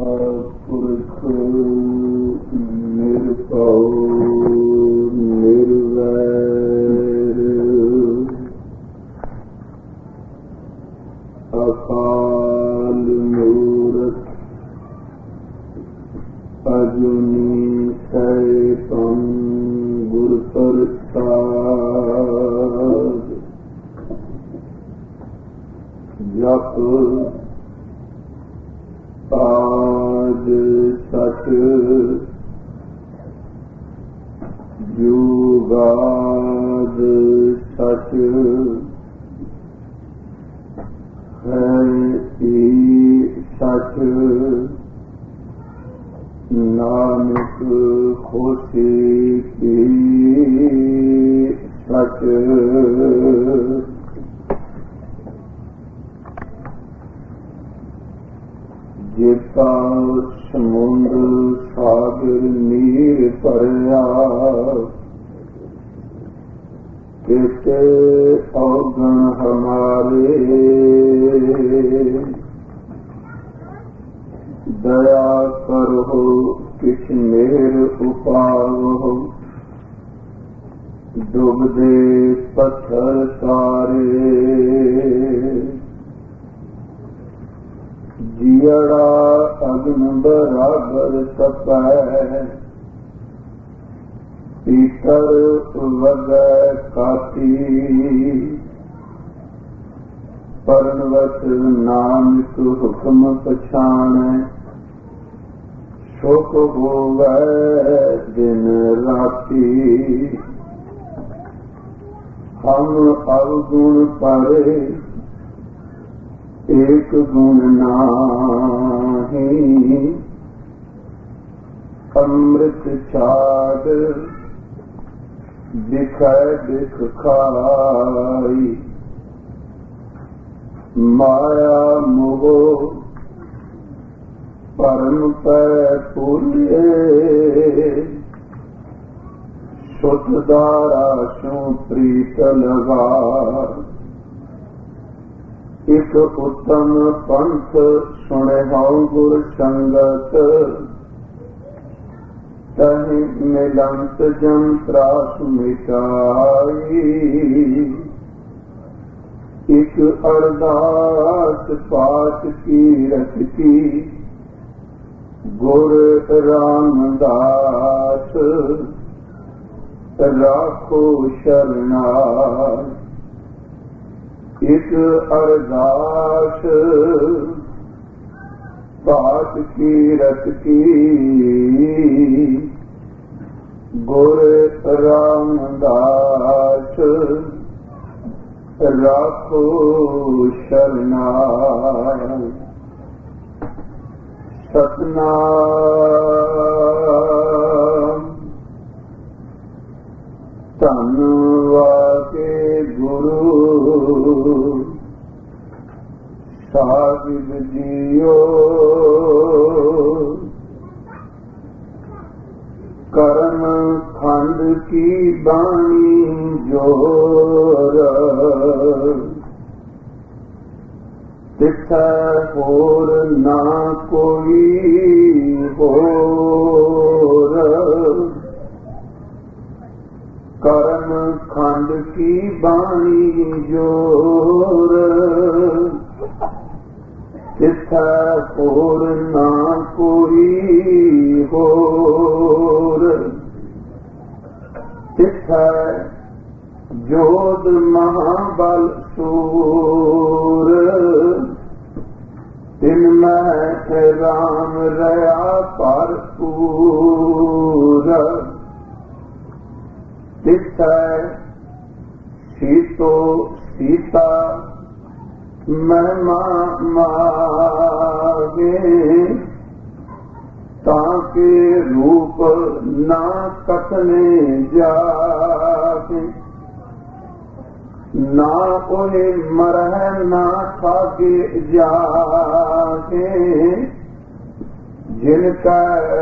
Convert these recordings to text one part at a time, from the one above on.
पुरख निरभउ निर्वैर अकाल मूरत अजुनी सैतम गुर प्रसाद जप आद सच जुगाद सच है सच नानक होसी की सच जेता समुद्र सागर नीर भरिया केते अवगुण हमारे दया करो किछ मेर उपावो डूबदे पत्थर तारे जियड़ा अग्न बराबर तपै पीतर वगै काती परनवत नानक हुक्म पछाणै सुख होवै दिन राती हम अवगुण परे एक गुण नाही अमृत छाड़ दिखै दिख खाई माया मोह परम पै पूरे सुत दारा सु प्रीत लगा एक उत्तम पंथ सुनहु गुर संगत तहि मिलंत जन त्रास मिटाई एक अरदास पाठ की रख की गुर रामदास राखो शरणाई एक अरदास पाठ की रत की गुर रामदास राखो शरणाई सतनाम धन वाके गुरु साहिब जियो कर्म खंड की बाणी जोर तिथै होर ना कोई होर कर्म खंड की बाणी जोर तिथै होर ना कोई होर तिथै जोध महाबल सूर तिन मैं राम रया भरपूर तिथै सीतो सीता महिमा मागे ताके रूप ना कथने जागे ना कोई मरह ना खागे जागे जिनका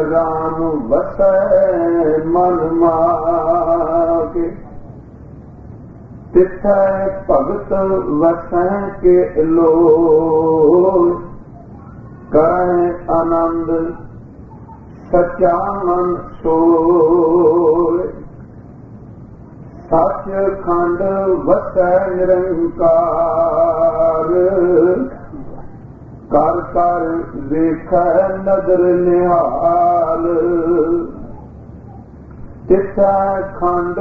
राम बसै मन मागे तिथै भगत वसै के लो ਕਰੈ ਆਨੰਦ ਸੱਚਾ ਮਨ ਸੋਇ। ਸੱਚ ਖੰਡ ਵਸੈ ਨਿਰੰਕਾਰ, ਕਰ ਕਰ ਵੇਖੈ ਨਦਰ ਨਿਹਾਲ। ਤਿਸੈ ਖੰਡ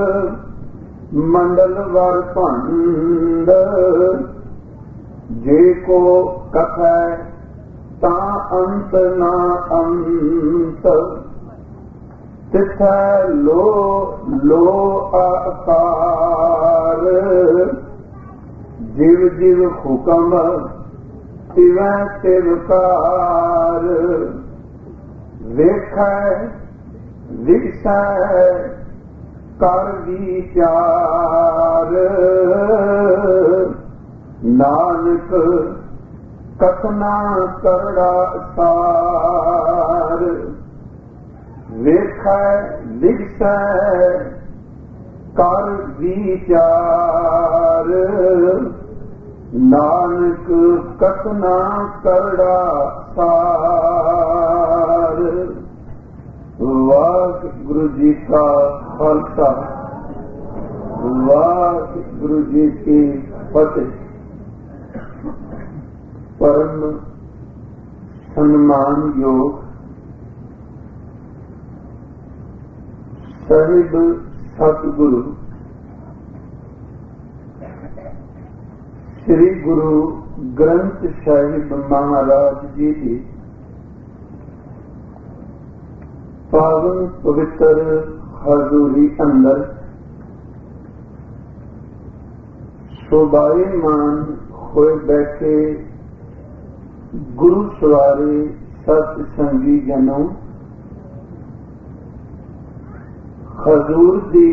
ਮੰਡਲ ਵਰ ਭੰਡ, ਜੇ ਕੋ ਕਥੈ ਤਾਂ ਅੰਤ ਨਾ ਅੰਤ। ਤਿਸੈ ਲੋ ਲੋ ਆਕਾਰ, ਜਿਵ ਜਿਵ ਹੁਕਮ ਤਿਵੈ ਤਿਵਕਾਰ। ਵੇਖੈ ਵਿਗਸੈ ਕਰ ਵਿਚਾਰ, ਨਾਨਕ ਕਥਨਾ ਕਰੜਾ ਸਾਰ। ਵੇਖੈ ਵਿਗਸੈ ਕਰ ਵਿਚਾਰ, ਨਾਨਕ ਕਥਨਾ ਕਰੜਾ ਸਾਰ। ਵਾਹਿਗੁਰੂ ਜੀ ਕਾ ਖਾਲਸਾ, ਵਾਹਿਗੁਰੂ ਜੀ ਕੀ ਫਤਿਹ। ਪਰਮ ਸਨਮਾਨਯੋਗ ਸਾਹਿਬ ਸਤਿਗੁਰੂ ਸ੍ਰੀ ਗੁਰੂ ਗ੍ਰੰਥ ਸਾਹਿਬ ਮਹਾਰਾਜ ਜੀ ਦੀ ਪਾਵਨ ਪਵਿੱਤਰ ਹਜ਼ੂਰੀ ਅੰਦਰ ਸ਼ੋਭਾਇਮਾਨ ਹੋਏ ਬੈਠੇ ਗੁਰੂ ਸਵਾਰੇ ਸਤ ਸੰਗੀ ਜਨੋਂ, ਹਜ਼ੂਰ ਦੀ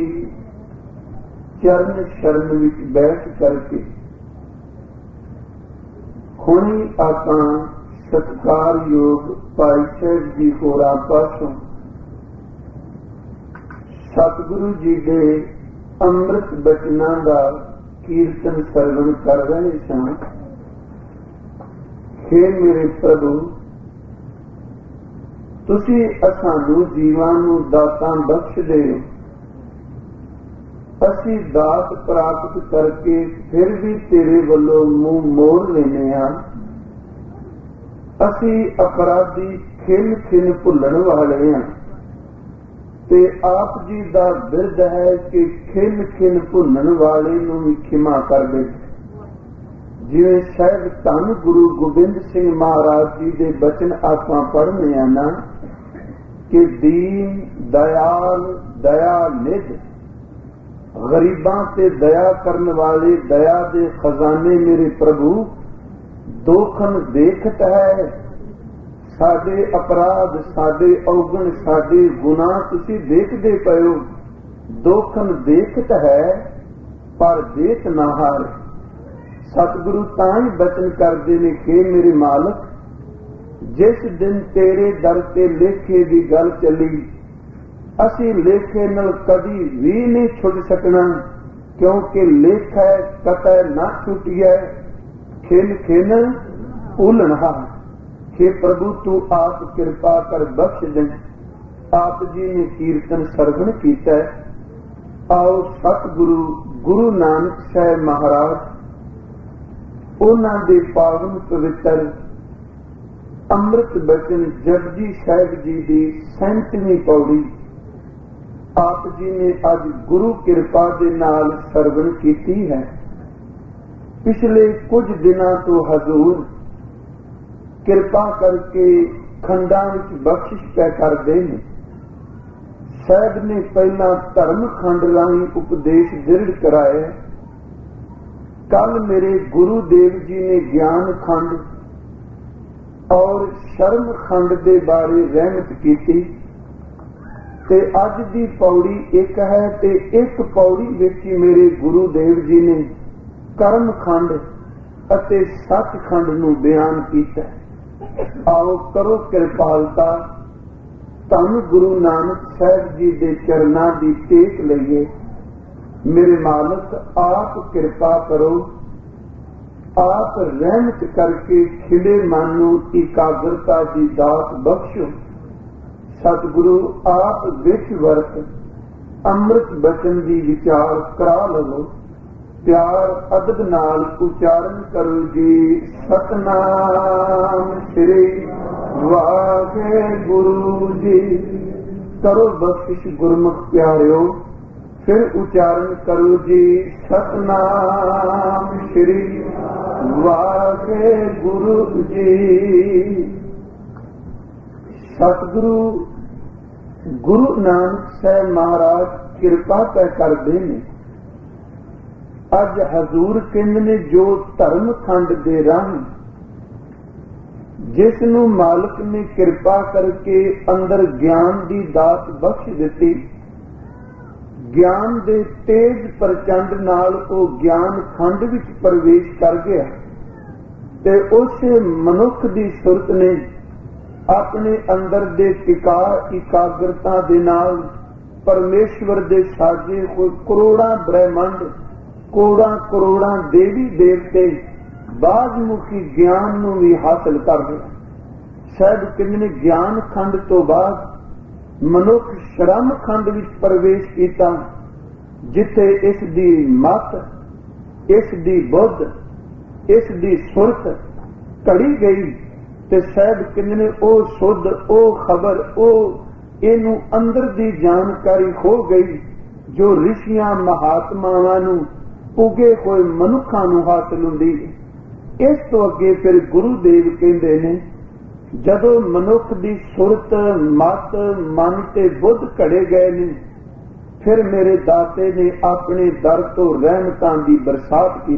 ਚਰਨ ਸ਼ਰਨ ਵਿੱਚ ਬੈਠ ਕਰਕੇ ਹੁਣੀ ਆਪਾਂ ਸਤਿਕਾਰਯੋਗ ਭਾਈ ਸਾਹਿਬ ਜੀ ਹੋਰਾਂ ਪਾਸੋਂ ਸਤਿਗੁਰੂ ਜੀ ਦੇ ਅੰਮ੍ਰਿਤ ਬਚਨਾਂ ਦਾ ਕੀਰਤਨ ਸਰਵਣ ਕਰ ਰਹੇ ਸਾਂ। ਹੇ ਮੇਰੇ ਪ੍ਰਭੂ, ਤੁਸੀਂ ਸਾਨੂੰ ਜੀਵਾਂ ਨੂੰ ਦਾਤਾਂ ਬਖਸ਼ਦੇ ਹੋ। ਅਸੀਂ ਦਾਤ ਪ੍ਰਾਪਤ ਕਰਕੇ ਫਿਰ ਵੀ ਤੇਰੇ ਵੱਲੋਂ ਮੂੰਹ ਮੋੜ ਲੈਂਦੇ ਹਾਂ। ਅਸੀਂ ਅਪਰਾਧੀ ਖਿੰਨ ਖਿੰਨ ਭੁੱਲਣ ਵਾਲੇ ਹਾਂ, ਤੇ ਆਪ ਜੀ ਦਾ ਬਿਰਧ ਹੈ ਕਿ ਖਿੰਨ ਖਿੰਨ ਭੁੱਲਣ ਵਾਲੇ ਨੂੰ ਵੀ ਖਿਮਾ ਕਰ ਦੇ। ਜਿਵੇਂ ਸਾਹਿਬ ਧੰਨ ਗੁਰੂ ਗੋਬਿੰਦ ਸਿੰਘ ਮਹਾਰਾਜ ਜੀ ਦੇ ਬਚਨ ਆਪਾਂ ਪੜ੍ਹਨੇ ਆ ਨਾ ਕਿ ਦੀਨ ਦਇਆਲ ਦਇਆ ਨਿਧ, ਗਰੀਬਾਂ ਤੇ ਦਇਆ ਕਰਨ ਵਾਲੇ ਦਇਆ ਦੇ ਖਜ਼ਾਨੇ ਮੇਰੇ ਪ੍ਰਭੂ ਦੋਖਨ ਦੇਖਤ ਹੈ। ਸਾਡੇ ਅਪਰਾਧ, ਸਾਡੇ ਔਗਣ, ਸਾਡੇ ਗੁਨਾਹ ਤੁਸੀਂ ਦੇਖਦੇ ਪਏ ਹੋ। ਦੋਖਨ ਦੇਖਤ ਹੈ ਪਰ ਦੇਖ ਨਾ ਹਾਰ। ਸਤਿਗੁਰੂ ਤਾਂ ਹੀ ਬਚਨ ਕਰਦੇ ਨੇ ਕਿ ਮੇਰੇ ਮਾਲਕ, ਜਿਸ ਦਿਨ ਤੇਰੇ ਦਰ ਤੇ ਲੇਖੇ ਦੀ ਗੱਲ ਚੱਲੀ, ਅਸੀਂ ਲੇਖੇ ਨਾਲ ਕਦੀ ਵੀ ਨਹੀਂ ਛੁੱਟ ਸਕਣਾ, ਕਿਉਂਕਿ ਲੇਖਾ ਕਤੈ ਨਾ ਛੁੱਟਿਐ, ਖਿਨ ਖਿਨ ਭੁੱਲਣਾ। हे प्रभु तू आप कृपा कर बख्श दे। आप जी ने कीर्तन सरवण किया। आओ सतगुरु गुरु नानक साहब महाराज उन्होंने पावन पवित्र अमृत बचन जपजी साहब जी की 37वीं पौड़ी आप जी ने अज गुरु कृपा दे नाल सरवण की है। पिछले कुछ दिनों तो हजूर किरपा करके खंडा विच बख्शिश पै करते हैं। साहब ने पहला धर्म खंड राही उपदेश दृढ़ कराया। कल मेरे गुरुदेव जी ने ज्ञान खंड और शर्म खंड के बारे रहमत की ते अज दी पौड़ी एक है ते एक पौड़ी विच मेरे गुरुदेव जी ने कर्म खंड अते सच खंड नूं बयान किया। आओ करो कृपालता, धन गुरु नानक साहब जी के चरणों की टेक लईए। मेरे मालक आप कृपा करो, आप रहमत करके खिले मन नूं इकाग्रता दी दात बख्शो। सतगुरु आप विच वरत अमृत बचन दी विचार करा लवो। प्यार अदब नाल उचारण करो जी सतनाम श्री वाहेगुरु जी। करो बख्शिश गुरमुख प्यारियो, फिर उच्चारण करो जी सतनाम श्री वाहेगुरु जी। सतगुरु गुरु नानक साहब महाराज किरपा करते ने। अज हजूर कहंदे ने जो धर्म खंड दे राह जिस नूं मालिक ने किरपा करके अंदर ज्ञान दी दात बख्श दिती, ज्ञान दे तेज प्रचंड नाल वो ज्ञान खंड विच प्रवेश कर गया ते उस मनुख दी सुरत ने अपने अंदर दे टिका इकाग्रता दे नाल परमेश्वर दे साजे कोई करोड़ां ब्रह्मंड करोड़ां देवी देवते बाजमुखी ज्ञान नूं भी हासिल कर लिया। शायद किन्ने ज्ञान खंड तो बाद मनुख श्रम खंड विच प्रवेश किया, जिथे इस दी मत, इस दी बुद्ध, इस दी सुरत घड़ी गई ते शायद किन्ने ओ शुद्ध ओ खबर ओ इनू अंदर दी जानकारी हो गई जो ऋषियां महात्मावां नूं पुगे होए मनुखां नूं हासिल हुंदी। इस तो अगे फिर गुरुदेव कहंदे ने जदों मनुख दी सुरत मत मन ते बुद्ध घड़े गए ने, फिर मेरे दाते ने अपने दर तो रहमतां दी बरसात की।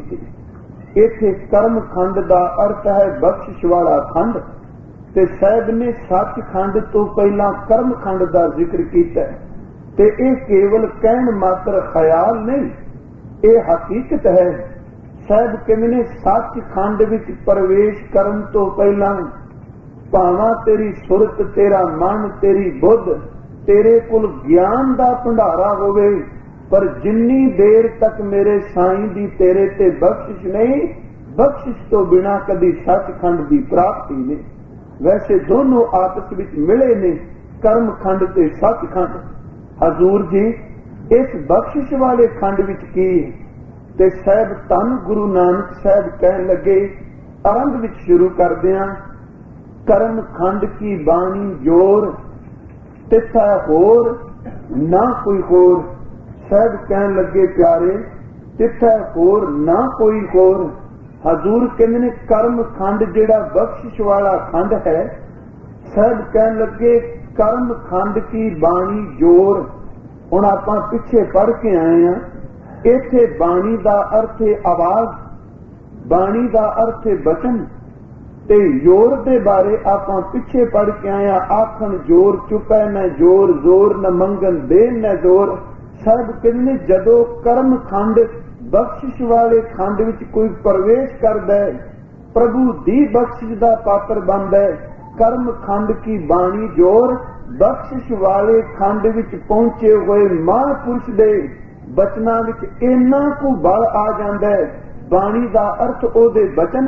इत्थे कर्म खंड दा अर्थ है बख्शिश वाला खंड, ते साहिब ने सच खंड तो पहला कर्म खंड दा जिक्र किया ते यह केवल कहन मात्र ख्याल नहीं, ये हकीकत है। साहिब कहते ने सच खंड विच प्रवेश करन तो पहला भावां तेरी सुरत तेरा मन तेरी बुद्ध तेरे कोल ज्ञान दा भंडारा होवे, पर जिन्नी देर तक मेरे साईं दी तेरे ते बख्शिश नहीं, बख्शिश तो बिना कदी सचखंड दी प्राप्ति नहीं। वैसे दोनों आपस विच मिले ने, कर्म खंड ते सचखंड। हजूर जी इस बख्शिश वाले खंड विच की ते साहब धन गुरु नानक साहब कहन लगे, आरंभ विच शुरू करदियां कर्म खंड की बाणी जोर तिथा होर ना कोई होर। साहब कहन लगे प्यारे तिथा होर ना कोई होर। हजूर कहंदे ने कर्म खंड जिहड़ा बख्शिश वाला खंड है, साहब कहन लगे कर्म खंड की बाणी जोर। हुण आपां पिछे पढ़ के आए हैं, इत्थे बाणी दा अर्थ है आवाज, बाणी दा अर्थ है बचन, ते जोर दे बारे आपां पिछे पढ़ के आए हैं। आखन जोर चुपै न जोर, जोर न मंगन देन न जोर। साहब कहंदे जदों कर्म खंड बख्शिश वाले खंड विच कोई प्रवेश करदा है, प्रभु दी बख्शिश दा पात्र बनदा है। कर्म खंड की बाणी जोर बख्शिश वाले खंड विच पहुंचे हुए महापुरुष दे बचना विच इन्ना को बल आ जाता है। बाणी दा अर्थ ओदे बचन,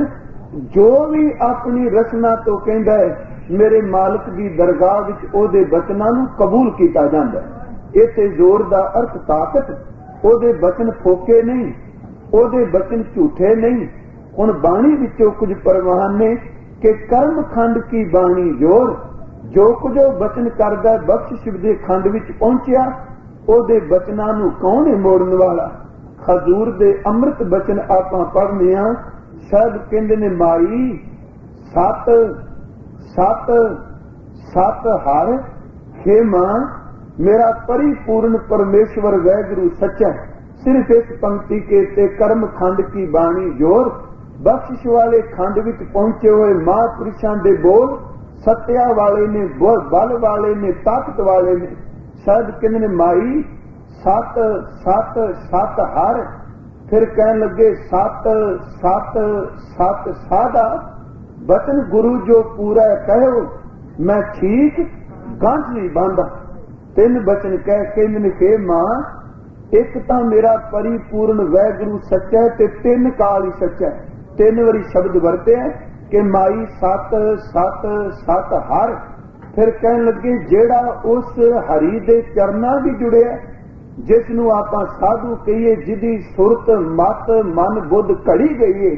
जो भी अपनी रचना तो कहता है मेरे मालिक की दरगाह विच ओदे बचना नूं कबूल किया जाता है। इत्थे जोर दा अर्थ ताकत, ओदे बचन फोके नहीं, ओदे बचन झूठे नहीं। हुण बाणी विचों कुछ प्रवान ने कि कर्म खंड की बाणी जोर, जो कुछ बचन करदा बख्शिश दे खंड विच पहुंचिया ओदे बचनां नूं कौन है मोड़न वाला। हजूर दे अमृत बचन आपां पढ़ने आ। साहब कहंदे ने माई सत सत सत हर हे मां मेरा परिपूर्ण परमेश्वर वैगुरु सच्चा। सिर्फ इस पंक्ति के ते कर्म खंड की बाणी जोर बख्शिश वाले खंड विच पहुंचे हुए महापुरुषां दे बोल सत्या वाले ने, बल वाले ने, ताकत वाले ने। शायद कहने ने माई सत सत सत हर, फिर कहने लगे सत सत सत साधा। बचन गुरु जो पूरा कहो मैं ठीक गंठ नहीं बांधा। तीन बचन कह के हे मां एक तां मेरा परिपूर्ण वैगुरु सच्चा है ते तीन काल ही सच्चा है। तीन बारी शब्द वरते कि माई सत सत सत हर। फिर कहन लगे जेड़ा उस हरि दे चरना भी जुड़िया, जिसनों आपां साधु कहिए, जिदी सुरत मत मन बुद्ध घड़ी गई है,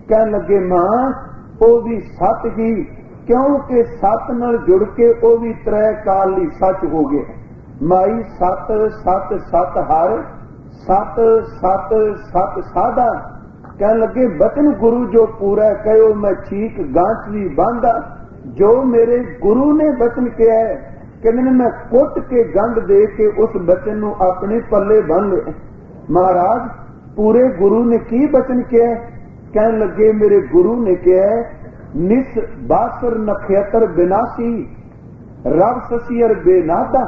कहन लगे मां वो भी सत ही, क्योंकि सत नाल जुड़ के वो भी त्रै काल ली सच हो गए। माई सत सत सत हर, सत सत सत साधा। कह लगे बचन गुरु जो पूरा कहो, मैं चीक गांठ भी बांधा। जो मेरे गुरु ने बचन किया है, कहने मैं कुट के गंढ दे के उस बचन नू अपने पल्ले बन ले। महाराज पूरे गुरु ने की बचन किया? कह लगे मेरे गुरु ने किया निस बासर नक्षत्र विनाशी, रब ससियर बेनादा।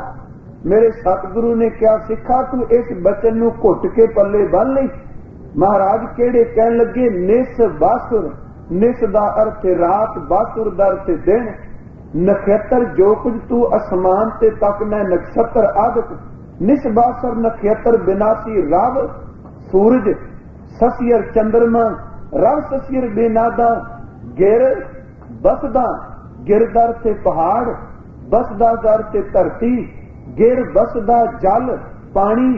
मेरे सतगुरु ने क्या सिखा, तू इस बचन नू घुट के पल्ले बन ले। महाराज केड़े? कह लगे निस बासुर, निस दा अर्थ रात, बासुर दा अर्थ दिन। नक्षत्र जो कुछ तू आसमान ते तक मैं नक्षत्र आदक, निस बासर नक्षत्र विनाशी, रव सूरज, ससियर चंद्रमा, रव ससियर बेनादा। गिर बसदा, गिरदर से पहाड़, बसदा दर से धरती, गिर बसदा जल पानी।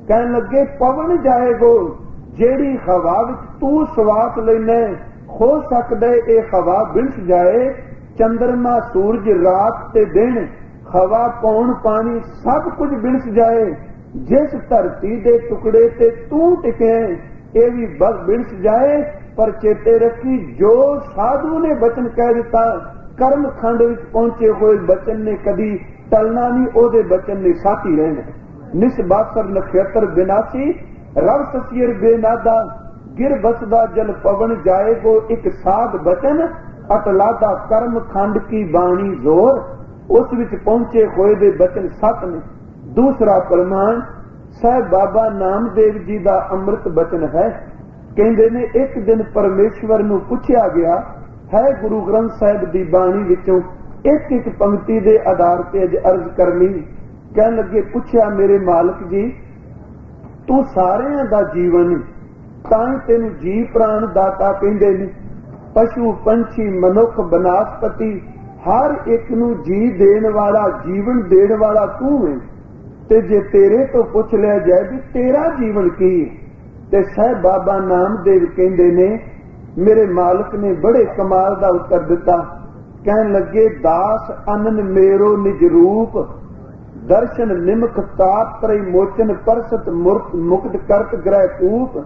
कह लगे पवन जाएगो, जेड़ी हवा विच तू श्वास लेना, हो सकदा है हवा बिलस जाए। चंद्रमा सूरज रात ते दिन, हवा पौन पानी सब कुछ बिलस जाए। जिस धरती दे टुकड़े ते तू टिके ये भी बस बिलस जाए। पर चेते रखी जो साधु ने बचन कह दिता, कर्म खंड विच पहुंचे हुए बचन ने कदी टलना नहीं, ओदे बचन ने साथी रहना। निस बासर नक्षत्र विनाशी, रव ससियर बेनादा, गिर बसदा जल पवन जाएगो। एक साध बचन अटलादा, कर्म खंड की बाणी जोर, उस विच पहुंचे होए दे बचन सत ने। दूसरा प्रमाण साहब बाबा नामदेव जी दा अमृत बचन है। कहंदे ने एक दिन परमेश्वर नू पुछया गया है गुरु ग्रंथ साहिब दी बाणी विचों एक एक पंक्ति दे आधार ते अज अर्ज करनी। कहन लगे पुछया मेरे मालक जी तू सारियां दा जीवन, तां तेनू जी प्राण दाता कहंदे ने। पशु पंछी मनुख बनास्पति हर एक नू जी देण वाला, जीवन देण वाला तू है। ते जे तेरे तो पुछ लिया जाए भी तेरा जीवन की, ते साहब बाबा नामदेव कहंदे ने मेरे मालक ने बड़े कमाल दा उत्तर दिता। कहन लगे दास अनन मेरो निज रूप, दर्शन निमक ताप त्रय मोचन, परसत मुर्त मुक्त करत ग्रह कूप।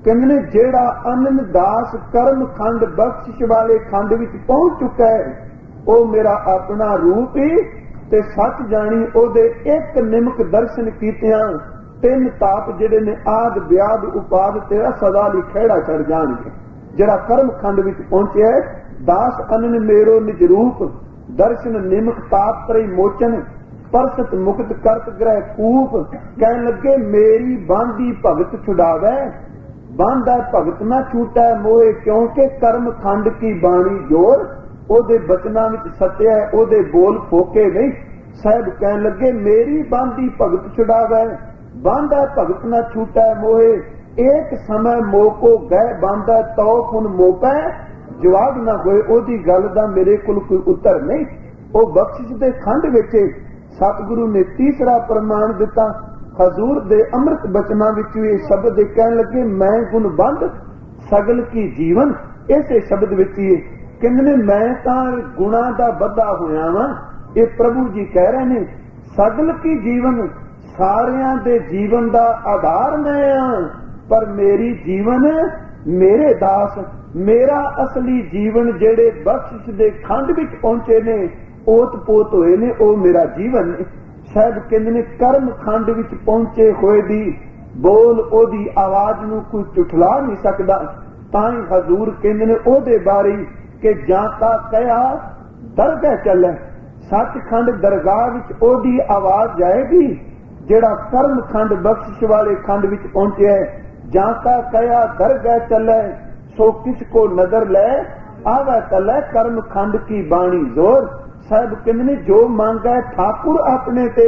कहने जेड़ा अनन दास कर्म खंड बख्शिश वाले खंड विच पहुंच चुका है, वो मेरा अपना रूप ही ते सच जानी। ओदे एक निमक दर्शन कीतियां तीन ताप जेडे ने आद व्याध उपाद तेरा सदा ली खेड़ा चढ़ जाणगे। जेड़ा कर्म खंड विच पहुंचे दास अनन मेरो निज रूप, दर्शन निमक ताप त्रय मोचन, परसत मुक्त करत ग्रह कूप। कहन लगे मेरी बांधी भगत छुड़ावे, बांधा भगत ना छूटा मोहे, क्योंकि कर्म खंड की बाणी जोर, ओदे बचना विच सत्य है, ओदे बोल फोके नहीं। साहब कहन लगे मेरी बांधी भगत छुड़ावे, बांधा भगत ना छूटा मोहे, एक समय मोको गए बांधा तो पुन मोपै। जवाब ना होए ओदी गल दा मेरे कोल कोई उत्तर नहीं। ओ बख्शिश दे खंड विच सतगुरु ने तीसरा प्रमाण दिता। हजूर दे अमृत बचना विच ये शब्द कहन लगे मैं गुणबंध सगल की जीवन, इसे शब्द विच ही कहने मैं तां गुणा दा बधा होया वां। ये प्रभु जी कह रहे ने सगल की जीवन, सारियां दे जीवन दा आधार मैं हां, पर मेरी जीवन मेरे दास, मेरा असली जीवन जेड़े बख्शिश दे खंड विच पहुंचे ने, ओत पोत होए ने, ओ मेरा जीवन ने। साहब कहंदे ने कर्म खंड विच पहुंचे होए दी बोल ओदी आवाज नू कोई झुठला नहीं सकदा। तां ही हजूर कहंदे ने ओदे बारे कि जाता कया दरगाह चले, सचखंड दरगाह विच ओदी आवाज जाएगी। जेड़ा कर्म खंड बख्शिश वाले खंड विच पहुंचे है, जाता कया दरगाह चले, सो किसको नजर ले आवे तले, कर्म खंड की बाणी जोर। साहब कहंदे ने जो मांगा ठाकुर अपने ते,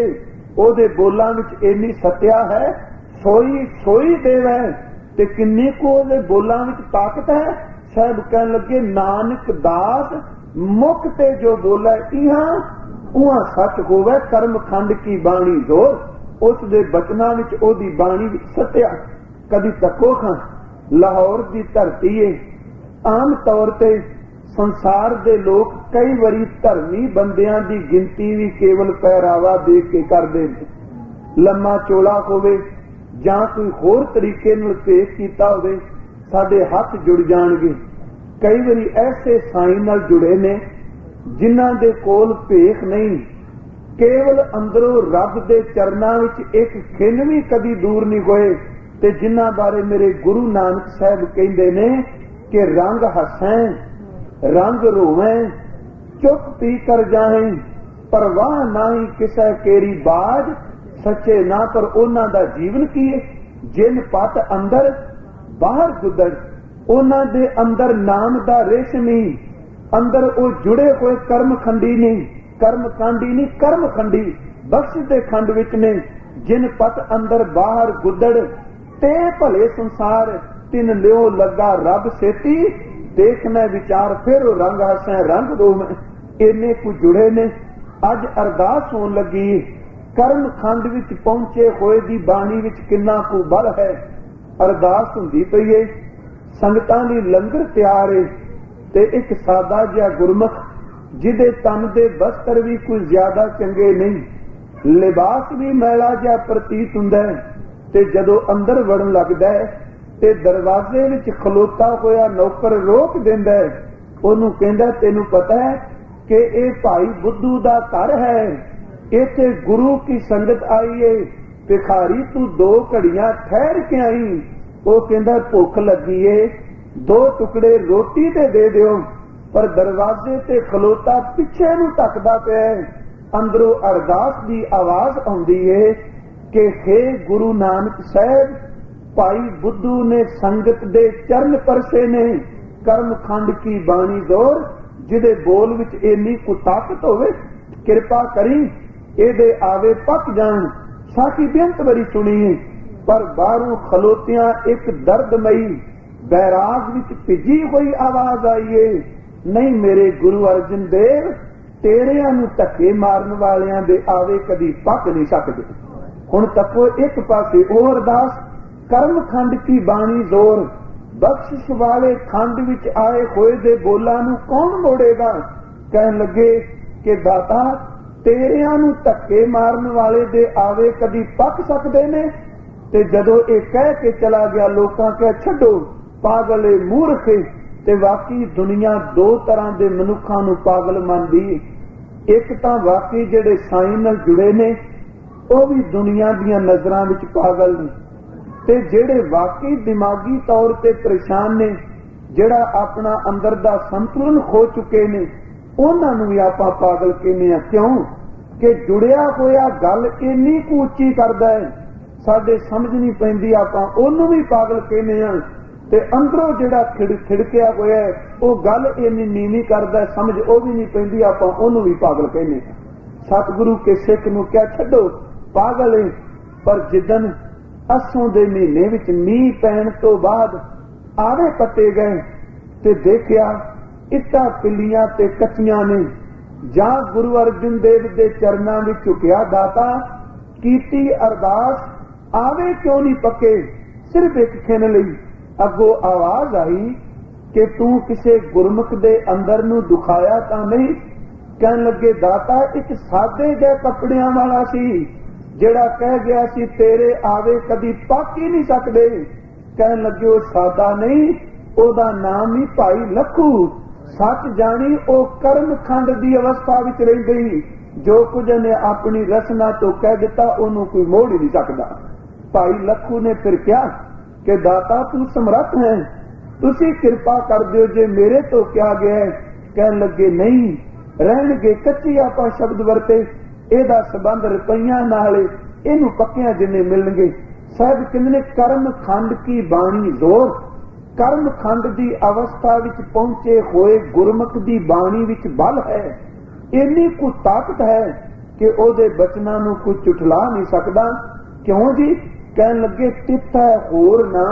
ओदे बोलां विच इन्नी सत्या है, सोई सोई देवे। ते किन्नी को ओदे बोलां विच ताकत है, साहब कहन लगे नानक दास मुख ते जो बोला इहा उहा सच होवे कर्म खंड की बाणी जोर। उस दे बचना विच ओदी बाणी विच सत्या। कदी तको खां लाहौर दी धरती है, आम तौर ते संसार दे लोग कई वारी धर्मी बंदियां दी गिनती भी केवल पहरावा देख के करदे ने। लम्मा चोला होवे जां कोई होर तरीके नाल पेश कीता होवे साडे हथ जुड़ जाणगे। कई वारी ऐसे साईं नाल जुड़े ने जिन्हां दे कोल भेख नहीं, केवल अंदरों रब दे चरनां विच एक खिन भी कदी दूर नहीं होए, ते जिन्हां बारे मेरे गुरु नानक साहब कहंदे ने कि रंग हसें रंग रोवें चुप पी कर जाएं, परवाह नाही किसे केरी बाज, सच्चे ना पर उन्हां दा जीवन की है। जिन पत अंदर बाहर गुदड़, उन्हां दे अंदर नाम दा रेश नहीं, अंदर वो जुड़े हुए कर्म खंडी नहीं, कर्म कांडी नहीं, कर्म खंडी बख्श दे खंड विच ने। जिन पत अंदर बाहर गुदड़ ते भले संसार, तिन लियो लगा रब सेती, देखना विचार फिर रंग हसें रंग रोवें। इन्ने कुछ जुड़े ने। अज अरदास होन लगी कर्म खंड विच पहुंचे होए दी बाणी विच किन्ना कु बल है। अरदास हुंदी पई है, संगतां लई लंगर तैयार है, ते एक सादा जिहा गुरमुख जिहदे तन दे बस्तर भी कोई ज्यादा चंगे नहीं, लिबास भी मैला जिहा प्रतीत हुंदा है, ते जदों अंदर वड़न लगदा है ते दरवाजे विच खलोता होया नौकर रोक दिंदा है। ओनू कहंदा तैनू पता है कि ये भाई बुद्धू दा घर है, इत्थे गुरु की संगत आई है, भिखारी तू 2 घड़ियां ठहर के आई। वो कहंदा भुख लगी है, 2 टुकड़े रोटी दे दियो। पर दरवाजे ते खलोता पिछे नू तकदा पिया है। अंदरों अरदास दी आवाज आउंदी है कि हे गुरु नानक साहब, भाई बुद्धू ने संगत दे चरण परसे ने, कर्म खंड की बाणी दौर, जिदे बोल विच इन्नी कु ताकत होवे, कृपा करी एदे आवे पक जान। साकी बेअंत बड़ी सुनी, पर बाहरों खलोतियां एक दर्दमई बैराग विच भिजी हुई आवाज आई है, नहीं मेरे गुरु अर्जन देव, तेरियां नू धक्के मारन वालियां दे आवे कदी पक नहीं सकदे। हुण तको एक पासे ओ अरदास कर्म खंड की बाणी जोर, बख्शिश वाले खंड विच आए होए दे बोलां नू कौन मोड़ेगा। कहन लगे कि दाता तेरियां नू धक्के मारन वाले दे आवे कदी पक सकदे ने। ते जदों ये कह के चला गया, लोकां कह छड्डो पागल मूर्ख, ते वाकई दुनिया 2 तरह दे मनुखां नू पागल मनदी। एक तां वाकई जिहड़े साईं नाल जुड़े ने वो भी दुनिया दीयां नजरां विच पागल ने, ते जिहड़े वाकई दिमागी तौर ते परेशान ने, जिहड़ा अपना अंदर दा संतुलन खो चुके ने, उन्हां नूं भी आपां पागल कहने आ। क्यों कि जुड़िया होया गल इन्नी कु उच्ची करदा है, साडे समझ नहीं पैंदी, आपां ओनूं भी पागल कहने आ। ते अंदरों जिहड़ा खिड़किया होया है वो गल इन्नी नीवी करदा है, समझ वो भी नहीं पैंदी, आपां ओनूं भी पागल कहने। सतगुरु के सिख नूं क्या छड्डो पागल है। पर जिदन असों दे महीने विच मींह पैण तो बाद आवे पट्टे गए ते देखिया इट्टां पिल्लियां ते कच्चियां ने, जां गुरु अर्जन देव दे चरनां विच झुकिया, दाता कीती अरदास आवे क्यों नहीं पक्के, सिर्फ एक खिन लई। अगों आवाज आई कि तू किसे गुरमुख दे अंदर नूं दुखाया तां नहीं। कहन लगे दाता एक सादे जे कपड़ियां वाला सी, जेड़ा कह गया सी तेरे आवे कदी पक ही नहीं सकदे। कहन लगे वो सादा नहीं, ओदा नाम ही भाई लखू। सच जानी ओ कर्म खंड दी अवस्था विच रहिंदी, जो कुछ ने अपनी रचना तो कह दिता ओनू कोई मोड़ ही नहीं सकदा। भाई लखू ने फिर क्या कि दाता तू समर्थ है, तुसी कृपा कर दियो जे मेरे तो क्या गया है। कहन लगे नहीं रहणगे कच्ची आपा शब्द वरते, एदा संबंध रुपइयां नाल इनू पक्कियां जिन्ने मिलणगे। साहब किन्ने कर्म खंड की बाणी जोर, कर्म खंड की अवस्था विच पहुंचे होए गुरमुख की बाणी विच बल है, इन्नी कु ताकत है कि ओदे बचनां नूं कोई झुठला नहीं सकदा। क्यों जी? कहन लगे तिथा होर ना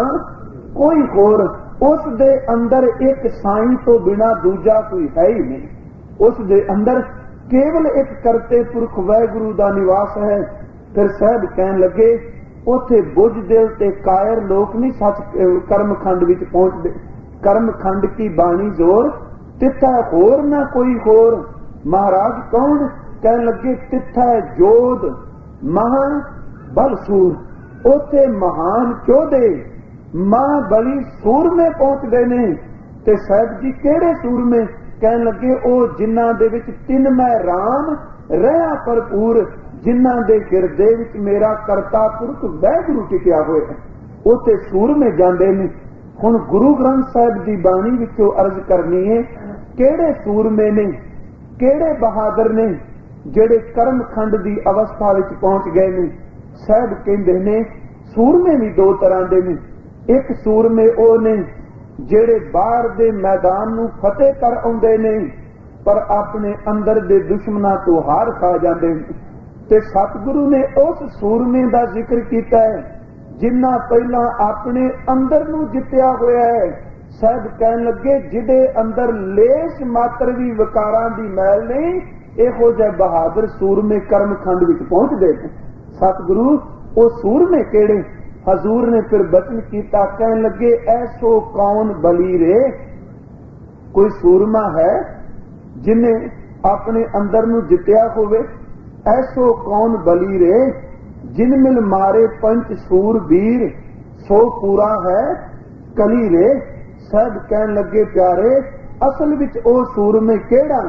कोई होर, उस दे अंदर एक साईं तो बिना दूजा कोई है ही नहीं। उस दे अंदर केवल एक करते पुरख वाहिगुरु दा निवास है। फिर साहब कहन लगे उथे बुझ दिल ते कायर लोक नहीं सच कर्मखंड विच पहुंचदे। कर्मखंड की बाणी जोर तिथा होर ना कोई होर। महाराज कौन? कहन लगे तिथा जोध महा बलसूर। उथे महान चोदे महाबली सूरमे पहुंच गए ने। ते साहब जी केड़े सूरमे? कहन लगे ओ जिन्हां दे विच तिनमय राम रहा भरपूर, जिन्हां दे हिरदे विच मेरा करता पुरख वाहिगुरु टिकिया होया है, उथे सूरमे जांदे ने। हुण गुरु ग्रंथ साहिब दी बाणी विचों अर्ज करनी है, केड़े सूरमे ने, केड़े बहादुर ने जेड़े कर्मखंड दी अवस्था विच पहुंच गए ने। साहिब कहंदे ने सूरमे भी दो तरह दे ने। एक सूरमे ओ ने जेड़े बाहर दे मैदान नूं फतेह कर आउंदे ने, पर अपने अंदर दे दुश्मनां तो हार खा जांदे ने। ते सतगुरु ने उस सूरमे दा जिक्र कीता है जिन्ना पहला अपने अंदर नूं जित्तिया होया है। साहब कहन लगे जिदे अंदर लेश मात्र भी विकारां दी मैल नहीं, इहो जिहे बहादुर सूरमे कर्मखंड विच पहुंच गए। सतगुरु ओ सूरमे केड़े? हजूर ने फिर बचन कीता, कहन लगे ऐसो कौन बली रे? कोई सूरमा है जिन्हें अपने अंदर नूं जित्तिया होवे? ऐसो कौन बली रे जिन मिल मारे पंच सूर वीर, सो पूरा है कली रे। साहब कहन लगे प्यारे असल विच ओ सूरमे केड़ा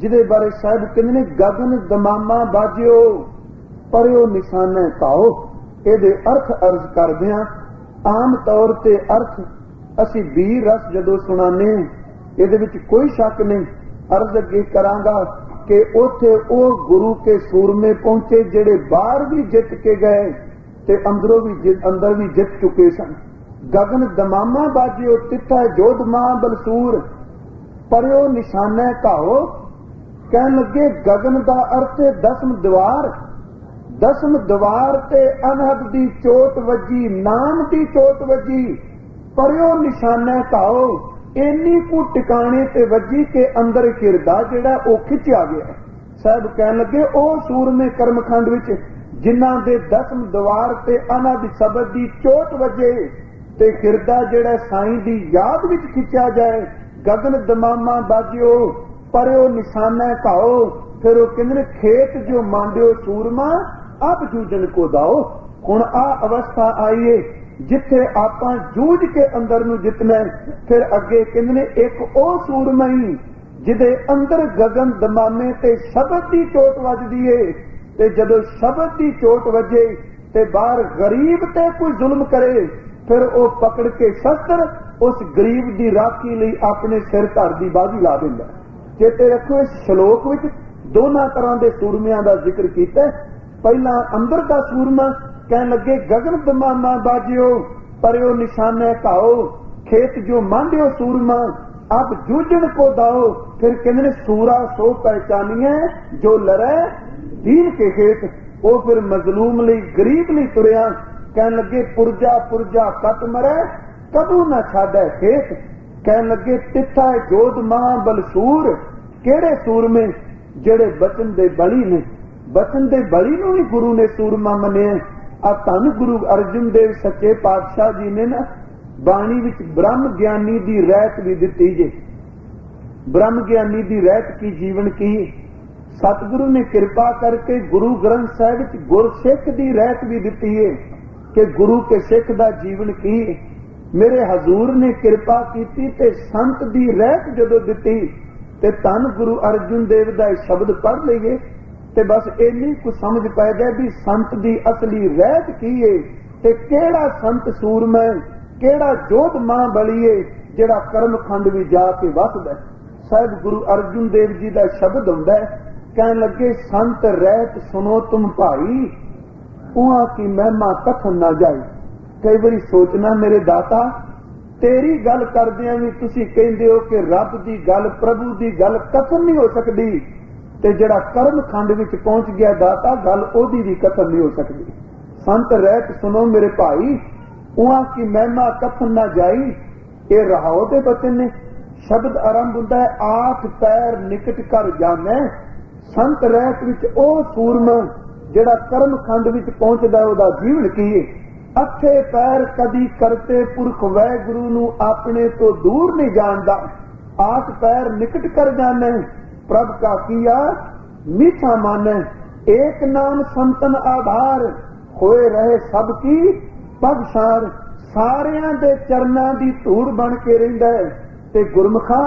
जिदे बारे साहब कहंदे ने गगन दमामा बाजियो पਰਿਓ निशाने पाओ। ਇਹਦੇ अर्थ अर्ज करदे हां। आम तौर ते अर्थ ਅਸੀਂ ਵੀਰ रस जदों सुनाने ਇਹਦੇ ਵਿੱਚ कोई शक नहीं। अर्ज अगे करांगा कि उथे ओ गुरु के सूरमे पहुंचे जेड़े बाहर भी जित के गए ते अंदरों भी अंदर भी जित चुके सन। गगन दमामा बाजियो तिथा जोध मां बलसूर, पਰਿਓ निशाने घाओ। कहन लगे गगन का अर्थ है दसम द्वार। दसम द्वार ते अनहद दी चोट वजी, नाम दी चोट वजी, पਰਿਓ निशाने घाओ। इन्नी कु टिकाने ते वजी के अंदर हिरदा जेड़ा ओ खिंचिया गया। साहब कहन लगे ओ सूरमे कर्मखंड विच जिन्हां दे दसम द्वार ते अनहद शब्द दी चोट वजे ते हिरदा जेड़ा साईं दी याद विच खिंचिया जाए। गगन दमामा बाजियो पਰਿਓ निशाने घाओ। फिर वो कहंदे ने खेत जो मांडियो सूरमा अब जूझन को दाओ। हुण आ अवस्था आई है जिथे आपां जूझ के अंदर नूं जितना। फिर अगे कहंदे ने एक ओ सूरमा ही जिदे अंदर गगन दमामे ते शब्द दी चोट वजदी है, ते जदों शब्द दी चोट वजे ते बाहर गरीब ते कोई जुल्म करे, फिर वो पकड़ के शस्त्र उस गरीब दी राखी लई अपने सिर धर दी बाजी ला दिंदा। चेते रखो इस श्लोक विच दोनों तरह के सूरमियां का जिक्र किया। पहला अंदर का सूरमा कहन लगे गगन दमामा बाजियो पਰਿਓ निशाने घाओ, खेत जो मांडियो सूरमा अब जूझन को दाओ। फिर कहने सूरा सो पहचानिए जो लड़े दीन के खेत। वो फिर मजलूम लई गरीब लई तुरिया। कहन लगे पुरजा पुरजा कट मरे कदू ना छाड़े खेत। कहन लगे तिथा जोध महा बलसूर। केड़े सूरमे? जेड़े बचन दे बली ने। बचन दे बली नूं ही गुरु ने सूरमा मनिया। आ धन गुरु अर्जुन देव सच्चे पातशाह जी ने ना बाणी विच ब्रह्म ज्ञानी दी रहत भी दिती जे। ब्रह्म ज्ञानी दी रहत की जीवन की सतगुरु ने कृपा करके गुरु ग्रंथ साहिब विच गुरसिख दी रहत भी दिती है कि गुरु के सिख दा जीवन की। मेरे हजूर ने कृपा की ते संत दी रहत जदों दिती ते धन गुरु अर्जुन देव दा शब्द पढ़ लईए ते बस इन्नी कुछ समझ पै जाए भी संत दी असली रहत की है ते केड़ा संत सूरमा केड़ा जोध मां बली है जेड़ा कर्मखंड भी जाके वसदा। साहिब गुरु अर्जुन देव जी का शब्द हुंदा है, कहन लगे संत रहत सुनो तुम भाई, उहां की महिमा कथन ना जाए। कई बारी सोचना मेरे दाता तेरी गल करदियां भी तुसी कहंदे हो कि रब दी गल प्रभु दी गल कथन नहीं हो सकती, ते जिहड़ा कर्मखंड विच पहुंच गया दाता गल ओदी भी कथन नहीं हो सकती। संत रहत सुनो मेरे भाई, उहां की महिमा कथन ना जाई। ये रहाओ के बचन ने। शब्द आरंभ होता है आठ पैर निकट कर जाने। संत रहत विच ओ सूरमा जिहड़ा कर्म खंड विच पहुंचदा ओहदा जीवन की है। अच्छे पैर कदी करते पुरख वैगुरु नू अपने तो दूर नहीं जानदा। आठ पैर निकट कर जाने प्रभ का किया मीठा माने। एक नाम संतन आधार होए रहे सबकी पगसार। सारियां दे चरनां दी धूड़ बन के रहिंदा है ते गुरमुखा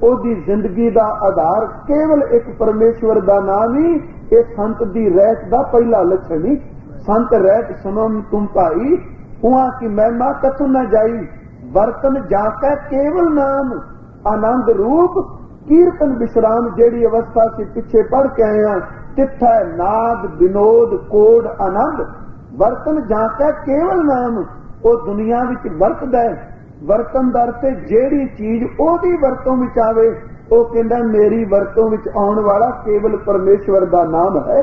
ओदी जिंदगी दा आधार केवल एक परमेश्वर दा नाम ही। ये संत दी रहत दा पहला लक्षण ही। संत रहत सुनम तुम भाई उहाँ की महिमा कथु न जाई। बर्तन जाकर केवल नाम आनंद रूप कीर्तन विश्राम। जेड़ी अवस्था से पीछे पढ़ के आए हैं तिथा नाद विनोद कोड आनंद। बर्तन जाकर केवल नाम वो दुनिया विच वरतदा है। वरतन दर से जेड़ी चीज ओदी वरतों विच आवे वो कहंदा मेरी वरतों विच आउण वाला केवल परमेश्वर दा नाम है।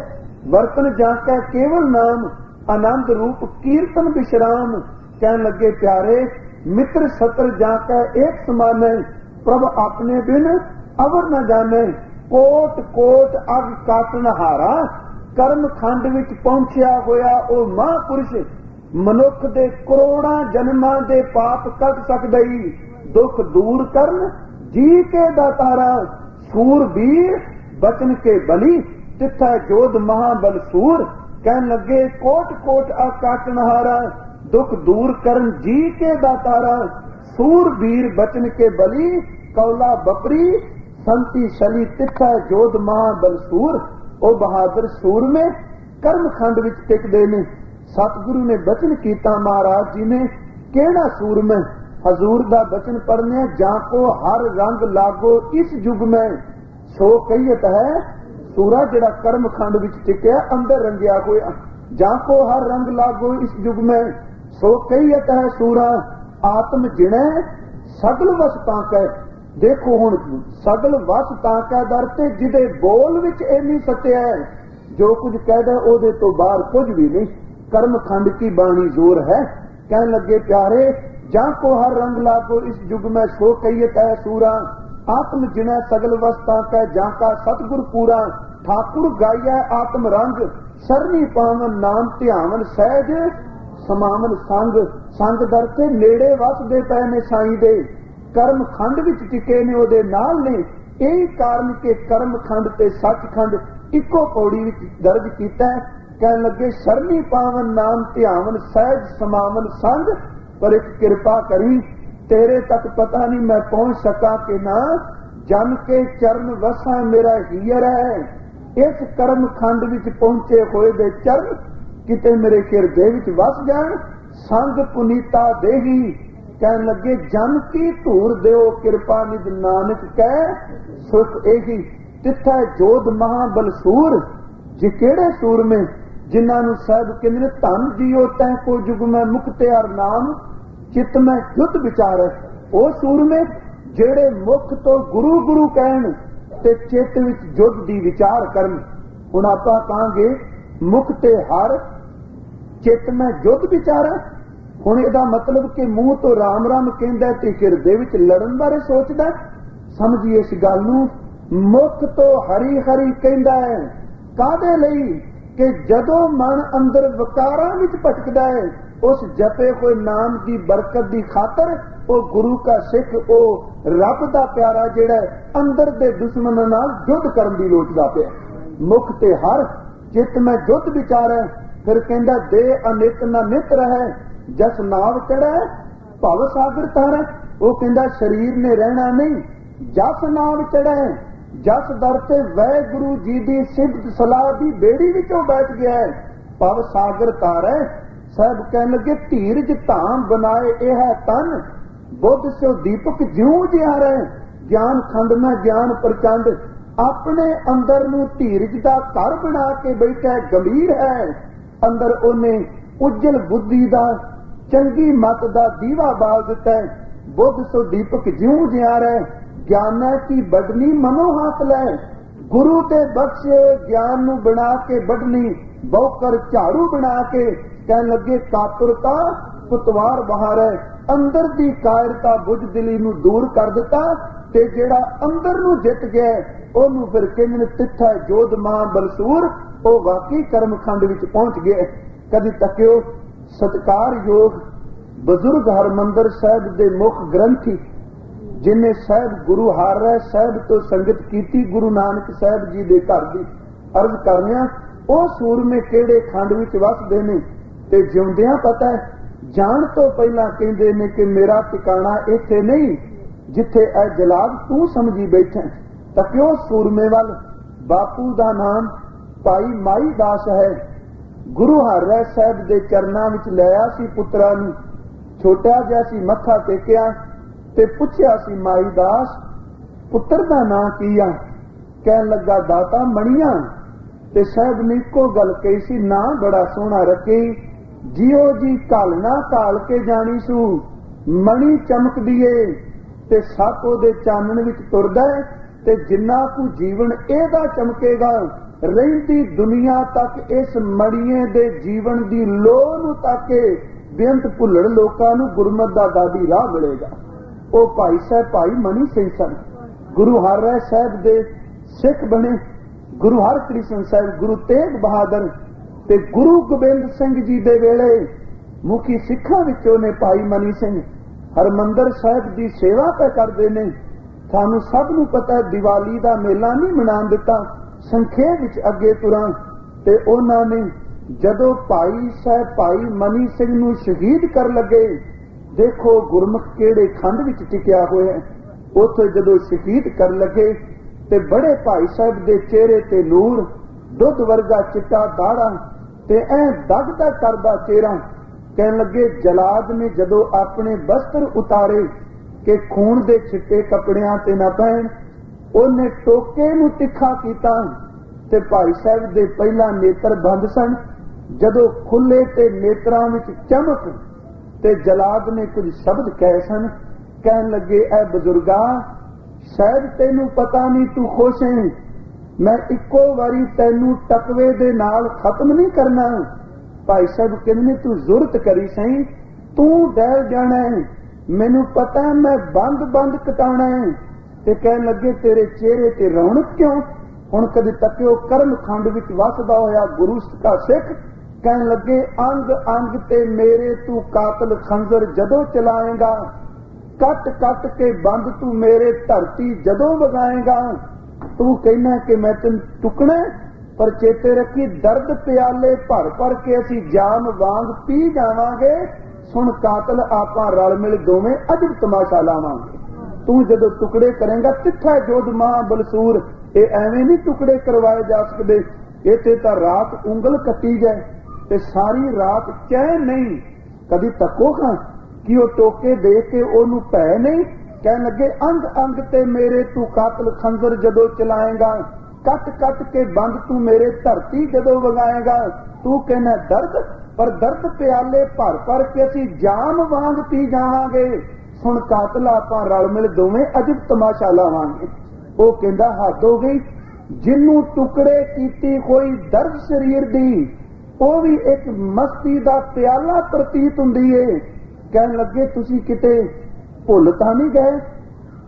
वरतन जाकर केवल नाम आनंद रूप कीर्तन विश्राम। कहन लगे प्यारे मित्र सत्र जाकर एक समान है। प्रभ अपने बिन अवर न जाने। कोट कोट अग काटन हारा कर्म खंड विच पहुंचिया होया ओ महापुरुष। मनुख दे करोड़ां जन्मां दे पाप कट सकदा ही। दुख दूर करन जी के दातारा। सूरबीर बचन के बली तिथा जोध महाबल सूर। कहन लगे कोट कोट अग काटन हारा दुख दूर करन जी के दातारा। सूरबीर बचन के बली कौला बपरी संति शली तिथा जोध महाबल सूर। ओ बहादुर सूर में कर्म खंड विच टिकदे ने। सतगुरु ने बचन कीता महाराज जी ने केड़ा सूर में हजूर दा बचन पढ़ने जाको हर रंग लागो इस युग में। सो कहियत है सूरा जिहड़ा कर्म खंड विच टिकिया अंदर रंगिया होया। जाको हर रंग लागो इस युग में। सो कहियत है सूरा आत्म जिणे सगल वस ताकै। देखो हुण सगल वस ताकै दरते जिदे बोल विच इन्नी सत्य है जो कुछ कहदा ओदे तो बाहर कुछ भी नहीं। कर्म खंड की बाणी जोर है। कहने लगे प्यारे जाको हर रंग लागो इस युग में। सो कहियत है सूरा आत्म जिने सगल वस्ता कै जाका सतगुर पूरा। ठाकुर गाइया आत्म रंग सरनी पावन नाम ध्यावन सहज समावन संग। संग दरते नेड़े वसदे पै ने साईं दे। कर्म खंड विच टिके ने ओदे नाल ने। यही कारण के कर्म खंड ते सचखंड इको पौड़ी विच दर्ज कीता है। कहने लगे शरणी पावन नाम ध्यावन सहज समावन संग। पर एक कृपा करी तेरे तक पता नहीं मैं पहुंच सका कि ना। जन के चरण वसा मेरा हीयर है। इस कर्म खंड विच पहुंचे होए दे चरण किते मेरे हिरदे विच वस जान। संग पुनीता देही। कहने लगे जन की धूर देओ कृपा निज नानक कह सुख एही। तिथा जोध महाबल सूर जे केड़े सूर में जिन्हां नूं साहिब कहंदे धन जियो तैं को जुग में मुक्ते हर नाम चित में युद्ध विचार है। ओ सूर में जेड़े मुख तो गुरु गुरु कहन ते चित विच युद्ध दी विचार करन। हुण आपां कहांगे मुख ते हर चित में युद्ध विचार है। हुण इहदा मतलब कि मूंह तो राम राम कहंदा ते हिरदे विच लड़न बारे सोचदा। समझिए इस गल नूं। मुख तो हरी हरी कहंदा है कादे लई कि जदों मन अंदर विकारां विच भटकदा है उस जपे हुए नाम की बरकत की खातर वो गुरु का सिख वो रब का प्यारा जिहड़ा अंदर दे दुश्मनां नाल युद्ध करन दी लोचदा पिया। मुख ते हर चित में युद्ध विचार है। फिर कहंदा दे अनित न नित रहे जस नाव चढ़े भव सागर तारे। वो कहंदा शरीर ने रहना नहीं जस नाव चढ़े। जस दर ते वाहिगुरु जी की सिफत सलाह की बेड़ी विचों बैठ गया है भव सागर तारे। साहब कहने लगे धीरज धाम बनाए यह है तन बुद्ध सो दीपक ज्यों जिया रहे। ज्ञान खंड में ज्ञान प्रचंड अपने अंदर नूं धीरज का घर बना के बैठा गंभीर है। अंदर उन्हें उज्जल बुद्धि का चंगी मत का दीवा बाल दिता है। बुद्ध सो दीपक ज्यों जिया रहे ज्ञान की बढ़नी मनो हासिल है। गुरु ते बख्शे ज्ञान नूं बना के बढ़नी बहुकर झाड़ू बना के कहने लगे कातुरता पुतवार बहार है, अंदर दी कायरता बुझ दिली नू दूर कर दिता, ते जेड़ा अंदर नू जित गया ओनू फिर कहंदे ने तिथा जोध मां बलसूर, ओ वाकई कर्मखंड विच पहुंच गया। कदी तकियो सत्कार योग बजुर्ग हरमंदर साहिब दे मुख ग्रंथी जिन्हें साहिब गुरु हार राय साहिब तो संगत कीती, गुरु नानक साहिब जी दे घर दी अर्ज करनिया ओ सूरमे केड़े खंड विच वसदे ने, ते जिउंदियां पता है, जान तो पहला कहंदे ने कि मेरा ठिकाना इत्थे नहीं जिथे ए जलाद तू समझी बैठे। तकियो सूरमे वल बापू दा नाम भाई माई दास है, गुरु हर राय साहिब दे चरनां विच लिया सी पुत्रा नूं, छोटा जिहा सी मत्था टेकिया ते पुछया सी माई दास पुत्र दा नां की आ? कहन लगा दाता मणिया। ते साहब ने इको गल कही सी, ना बड़ा सोहना रखे, जियो जी कालना काल के जानी सू, मणि चमकदी है ते सप ओदे चानण विच तुरदा है, ते जिन्ना कु जीवन एदा चमकेगा रहिंदी दुनिया तक इस मणिए दे जीवन दी लोह नूं ताके बेअंत भुल्लड़ लोकां नूं गुरमत दा दादी राह मिलेगा। ओ भाई साहब भाई मणि सिंह सन, गुरु हर राय साहब दे सिख बने, गुरु हरकृष्ण साहब, गुरु तेग बहादुर ते गुरु गोबिंद सिंह जी दे वेले मुखी सिखां विचों ने भाई मनी सिंह हरमंदर साहिब की सेवा पे करते ने। सानू सब नू पता दिवाली का मेला नहीं मना दिता, संखेप विच अगे तुरां ते उन्हां ने जदों भाई साहब भाई मनी सिंह नू शहीद कर लगे, देखो गुरमुख केड़े खंड विच टिकिया होया है, उत्थे जदों शहीद कर लगे ते बड़े भाई साहब दे चेहरे ते नूर, दुध वर्गा चिट्टा दाड़ा ते ऐ दगदा करदा चेहरा। कहन लगे जलाद ने जदों अपने वस्त्र उतारे कि खून दे छिट्टे कपड़ियां ते ना पैण, ओने टोके नूं तिखा कीता ते भाई साहब दे पहला नेत्र बंद सन, जदों खुले ते नेत्रां विच चमक ते जलाद ने कुछ शब्द कहे सन। कहन लगे ऐ बजुर्गा शायद तेनू पता नहीं तू खुश है, मैं इको वारी तेनू टकवे दे नाल खत्म नहीं करना। भाई साहब कहने तू जुरत करी सही, तू डर जाना है, मैनू पता है मैं बंद बंद कटाना है। ते कहन लगे तेरे चेहरे ते रौनक क्यों? हुण कदे तकियो कर्म खंड विच वसदा होया गुरु का सिख, कहन लगे अंग अंग ते मेरे तू कातल खंजर जदों चलाएगा, कट कट के बंद तू मेरे धरती जदों वगाएगा। तू कहना कि मैं तेन टुकना, पर चेते रखी दर्द प्याले भर भर के असी जाम वांग पी जावांगे। सुन कातल आपां रल मिल दोवें अजब तमाशा लावांगे। तू जदों टुकड़े करेंगा तिथा जोध मां बलसूर, ये एवें नहीं टुकड़े करवाए जा सकते, इत्थे तां रात उंगल कट्टी जाए ते सारी रात चैन नहीं। कदी तको खां कि वो टोके देख के ओनू भै नहीं। कहन लगे अंग अंग ते मेरे तू कातल खंजर जदों चलाएगा, कट कट के बंद तू मेरे धरती जदों वगाएगा। तू कहना दर्द, पर दर्द प्याले भर भर के असी जाम वांग पी जावांगे। सुन कातल आपां रल मिल दोवें अजब तमाशा लावांगे। वो कहंदा हद हो गई, जिन्नू टुकड़े कीती कोई दर्द शरीर दी, वो भी एक मस्ती दा प्याला प्रतीत हुंदी है। कहन लगे तुसी किते भुल तां नहीं गए,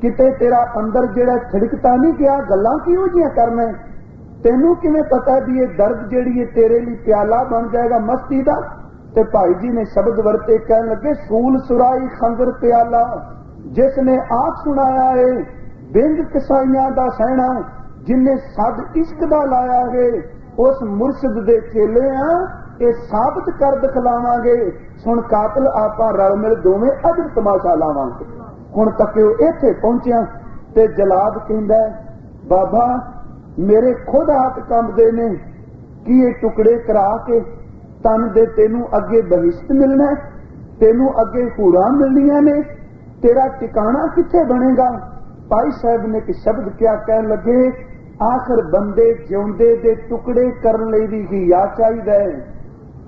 किते तेरा अंदर जेड़ा खिड़कता नहीं गया, गल्लां किहो जिहियां करना है? तेनू किवें पता भी ये दर्द जेड़ी है तेरे लिए प्याला बन जाएगा मस्ती दा? ते भाई जी ने शब्द वरते, कहन लगे सूल सुराई खंजर प्याला, जिसने आप सुनाया है बिंग कसाइयां दा सहना, जिन्हें सद इश्क दा लाया है, उस मुर्शद दे चेले आ, ये साबित कर दिखलावांगे। सुन कातल आपां रल मिल दोवें अजब तमाशा लावांगे। हुण तकियो इत्थे पहुंचिया ते जलाद कहंदा बाबा मेरे खुद हाथ कंबदे ने कि ये टुकड़े करा के तन दे तेनू अगे बहिश्त मिलना, तेनू अगे हूरां मिलनियां ने, तेरा टिकाणा किथे बनेगा? भाई साहब ने एक शब्द क्या कहन लगे, आखिर बंदे जिउंदे दे टुकड़े करन लई भी हिया चाहीदा है,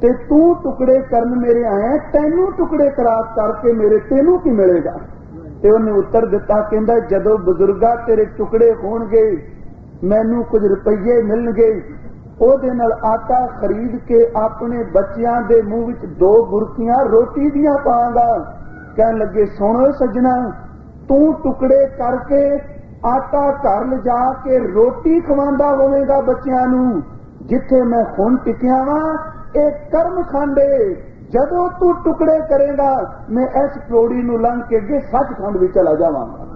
ते तू टुकड़े करन मेरे आया, तैनू टुकड़े करा करके मेरे तेनू की मिलेगा? ते उन्हें उत्तर दिता, कहंदा जदों बुजुर्गा तेरे टुकड़े होणगे, मैनू कुछ रुपये मिलणगे, ਉਹਦੇ ਨਾਲ ਆਟਾ ਖਰੀਦ ਕੇ ਆਪਣੇ ਬੱਚਿਆਂ ਦੇ ਮੂੰਹ ਵਿੱਚ 2 ਬੁਰਕੀਆਂ ਰੋਟੀ ਦੀਆਂ ਪਾਵਾਂਗਾ। ਕਹਿਣ ਲੱਗੇ ਸੁਣੋ ਸੱਜਣਾ, ਤੂੰ ਟੁਕੜੇ ਕਰਕੇ ਆਟਾ ਘਰ ਲਿਜਾ ਕੇ ਰੋਟੀ ਖਵਾਉਂਦਾ ਹੋਵੇਗਾ ਬੱਚਿਆਂ ਨੂੰ। ਜਿੱਥੇ ਮੈਂ ਹੁਣ ਟਿਕਿਆ ਵਾਂ ਇਹ ਕਰਮ ਖੰਡੇ, ਜਦੋਂ ਤੂੰ ਟੁਕੜੇ ਕਰੇਗਾ ਮੈਂ ਇਸ ਪੌੜੀ ਨੂੰ ਲੰਘ ਕੇ ਅੱਗੇ ਸੱਚਖੰਡ ਵਿੱਚ ਚਲਾ ਜਾਵਾਂਗਾ।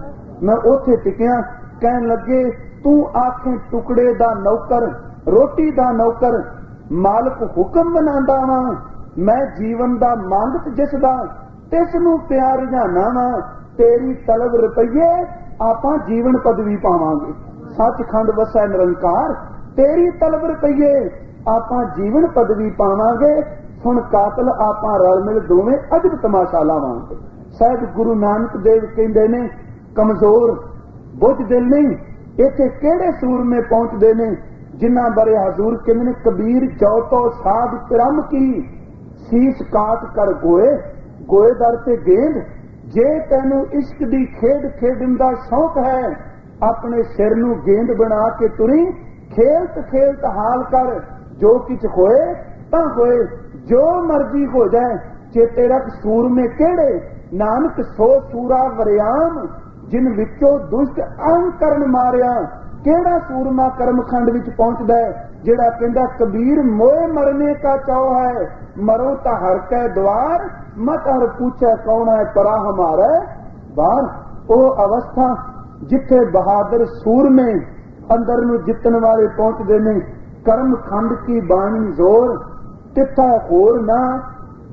ਮੈਂ ਉੱਥੇ ਟਿਕਿਆ। ਕਹਿਣ ਲੱਗੇ ਤੂੰ ਆਖੇ ਟੁਕੜੇ ਦਾ ਨੌਕਰ, ਰੋਟੀ ਦਾ ਨੌਕਰ, ਮਾਲਕ ਹੁਕਮ ਬਣਾਉਂਦਾ ਵਾਂ। ਮੈਂ ਜੀਵਨ ਦਾ ਮੰਗਤ ਜਿਸ ਦਾ ਤਿਸ ਨੂੰ ਪਿਆਰ ਜਾਣਾ ਵਾਂ। ਤੇਰੀ ਤਲਬ ਰੁਪਈਏ ਆਪਾਂ ਜੀਵਨ ਪਦਵੀ ਪਾਵਾਂਗੇ। ਸੱਚਖੰਡ ਵਸੈ ਨਿਰੰਕਾਰ, ਤੇਰੀ ਤਲਬ ਰੁਪਈਏ ਆਪਾਂ ਜੀਵਨ ਪਦਵੀ ਪਾਵਾਂਗੇ। ਸੁਣ ਕਾਤਲ ਆਪਾਂ ਰਲ ਮਿਲ ਦੋਵੇਂ ਅਜਬ ਤਮਾਸ਼ਾ ਲਾਵਾਂਗੇ। ਸਾਹਿਬ ਗੁਰੂ ਨਾਨਕ ਦੇਵ ਕਹਿੰਦੇ ਨੇ ਕਮਜ਼ੋਰ ਬੁੱਝ ਦਿਲ ਨਹੀਂ, ਇੱਥੇ ਕਿਹੜੇ ਸੂਰਮੇ ਪਹੁੰਚਦੇ ਨੇ ਜਿਨ੍ਹਾਂ ਬਾਰੇ ਹਜ਼ੂਰ ਕਹਿੰਦੇ ਨੇ ਕਬੀਰ ਜੋ ਤੋ ਸਾਧ ਪਿਰਮ ਕੀ ਸੀਸ ਕਾਟ ਕਰ ਗੋਏ, ਗੋਏ ਦਰ ਤੇ ਗੇਂਦ। ਜੇ ਤੈਨੂੰ ਇਸ਼ਕ ਦੀ ਖੇਡ ਖੇਡਣ ਦਾ ਸ਼ੌਕ ਹੈ ਆਪਣੇ ਸਿਰ ਨੂੰ ਗੇਂਦ ਬਣਾ ਕੇ ਤੁਰੀ, ਖੇਲਤ ਖੇਲਤ ਹਾਲ ਕਰ, ਜੋ ਕੁਛ ਹੋਏ ਤਾਂ ਹੋਏ, ਜੋ ਮਰਜ਼ੀ ਹੋ ਜਾਏ। ਚੇਤੇ ਰੱਖ ਸੂਰਮੇ ਕਿਹੜੇ, ਨਾਨਕ ਸੋ ਸੂਰਾ ਵਰਿਆਮ ਜਿਨ ਵਿੱਚੋਂ ਦੁਸ਼ਟ ਅਹੰਕਰਨ ਮਾਰਿਆ। ਕਿਹੜਾ ਸੂਰਮਾ ਕਰਮਖੰਡ ਵਿੱਚ ਪਹੁੰਚਦਾ ਹੈ ਜਿਹੜਾ ਕਹਿੰਦਾ ਕਬੀਰ ਮੋਏ ਮਰਨੇ ਕਾ ਚਾਉ ਹੈ, ਮਰੋ ਤਾਂ ਹਰ ਕੈ ਦਵਾਰ, ਮਤ ਹਰ ਪੁੱਛੈ ਕੌਣ ਹੈ ਪਰਾ ਹਮਾਰਾ ਬਾਹਰ। ਉਹ ਅਵਸਥਾ ਜਿੱਥੇ ਬਹਾਦਰ ਸੂਰਮੇ ਅੰਦਰ ਨੂੰ ਜਿੱਤਣ ਵਾਲੇ ਪਹੁੰਚਦੇ ਨੇ। ਕਰਮਖੰਡ ਕੀ ਬਾਣੀ ਜ਼ੋਰ, ਤਿੱਥਾ ਹੋਰ ਨਾ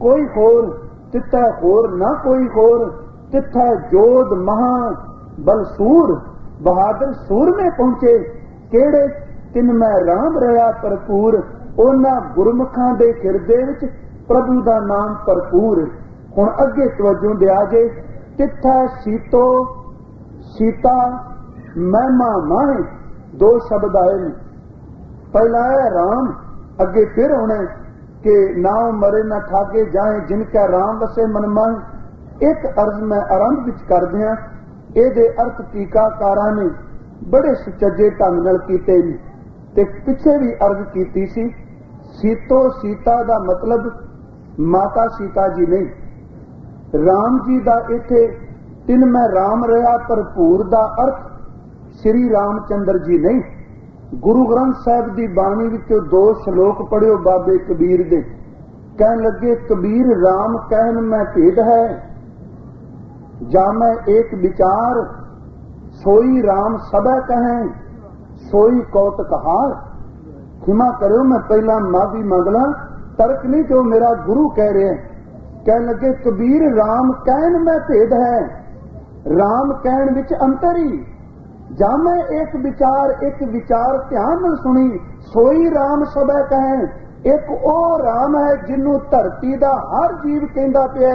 ਕੋਈ ਹੋਰ, ਤਿੱਥਾ ਹੋਰ ਨਾ ਕੋਈ ਹੋਰ, ਤਿੱਥਾ ਜੋਧ ਮਹਾ ਬਲਸੂਰ। ਬਹਾਦਰ ਸੂਰਮੇ ਪਹੁੰਚੇ ਕਿਹੜੇ, ਤਿਨ ਮੈਂ ਰਾਮ ਰਿਹਾ ਭਰਪੂਰ। ਉਹਨਾਂ ਗੁਰਮੁਖਾਂ ਦੇ ਹਿਰਦੇ ਵਿੱਚ ਪ੍ਰਭੂ ਦਾ ਨਾਮ ਭਰਪੂਰ। ਹੁਣ ਅੱਗੇ ਤਵੱਜੋ ਦਿਆ ਜੇ, ਤਿੱਥਾ ਸੀਤੋ ਸੀਤਾ ਮਹਿਮਾ ਮਾਹੇ, 2 ਸ਼ਬਦ ਆਏ ਨੇ। ਪਹਿਲਾ ਹੈ ਰਾਮ, ਅੱਗੇ ਫਿਰ ਹੋਣਾ ਕਿ ਨਾਉ ਮਰੇ ਨਾ ਠਾਗੇ ਜਾਏ ਜਿਨ ਕਾ ਰਾਮ ਵਸੇ ਮਨ ਮਾਹੇ। ਇੱਕ ਅਰਜ਼ ਮੈਂ ਆਰੰਭ ਵਿੱਚ ਕਰਦਿਆਂ ਇਹਦੇ ਅਰਥ ਟੀਕਾਕਾਰਾਂ ਨੇ ਬੜੇ ਸੁਚੱਜੇ ਢੰਗ ਨਾਲ ਕੀਤੇ ਨੇ ਤੇ ਪਿੱਛੇ ਵੀ ਅਰਜ਼ ਕੀਤੀ ਸੀ। ਸੀਤੋ ਸੀਤਾ ਦਾ ਮਤਲਬ ਮਾਤਾ ਸੀਤਾ ਜੀ ਨਹੀਂ, ਰਾਮ ਜੀ ਦਾ ਇੱਥੇ ਤਿੰਨ ਮੈਂ ਰਾਮ ਰਿਹਾ ਭਰਪੂਰ ਦਾ ਅਰਥ ਸ੍ਰੀ ਰਾਮਚੰਦਰ ਜੀ ਨਹੀਂ। ਗੁਰੂ ਗ੍ਰੰਥ ਸਾਹਿਬ ਦੀ ਬਾਣੀ ਵਿੱਚੋਂ 2 ਸ਼ਲੋਕ ਪੜਿਓ ਬਾਬੇ ਕਬੀਰ ਦੇ। ਕਹਿਣ ਲੱਗੇ ਕਬੀਰ ਰਾਮ ਕਹਿਣ ਮੈਂ ਭੇਦ ਹੈ, ਜਾ ਮੈਂ ਏਕ ਵਿਚਾਰ, ਸੋਈ ਰਾਮ ਸਭੈ ਕਹੈ ਸੋਈ ਕੌਤਕ ਹਾਰ। ਖਿਮਾ ਕਰਿਓ ਮੈਂ ਪਹਿਲਾਂ ਮਾਫੀ ਮੰਗ ਲਾਂ, ਤਰਕ ਨਹੀਂ ਜੋ ਮੇਰਾ ਗੁਰੂ ਕਹਿ ਰਿਹਾ। ਕਹਿਣ ਲੱਗੇ ਕਬੀਰ ਰਾਮ ਕਹਿਣ ਮੈਂ ਭੇਦ ਹੈ, ਰਾਮ ਕਹਿਣ ਵਿੱਚ ਅੰਤਰ ਹੀ। ਜਾਂ ਮੈਂ ਇੱਕ ਵਿਚਾਰ ਧਿਆਨ ਨਾਲ ਸੁਣੀ, ਸੋਈ ਰਾਮ ਸਭੈ ਕਹੈ। ਇੱਕ ਉਹ ਰਾਮ ਹੈ ਜਿਹਨੂੰ ਧਰਤੀ ਦਾ ਹਰ ਜੀਵ ਕਹਿੰਦਾ ਪਿਆ,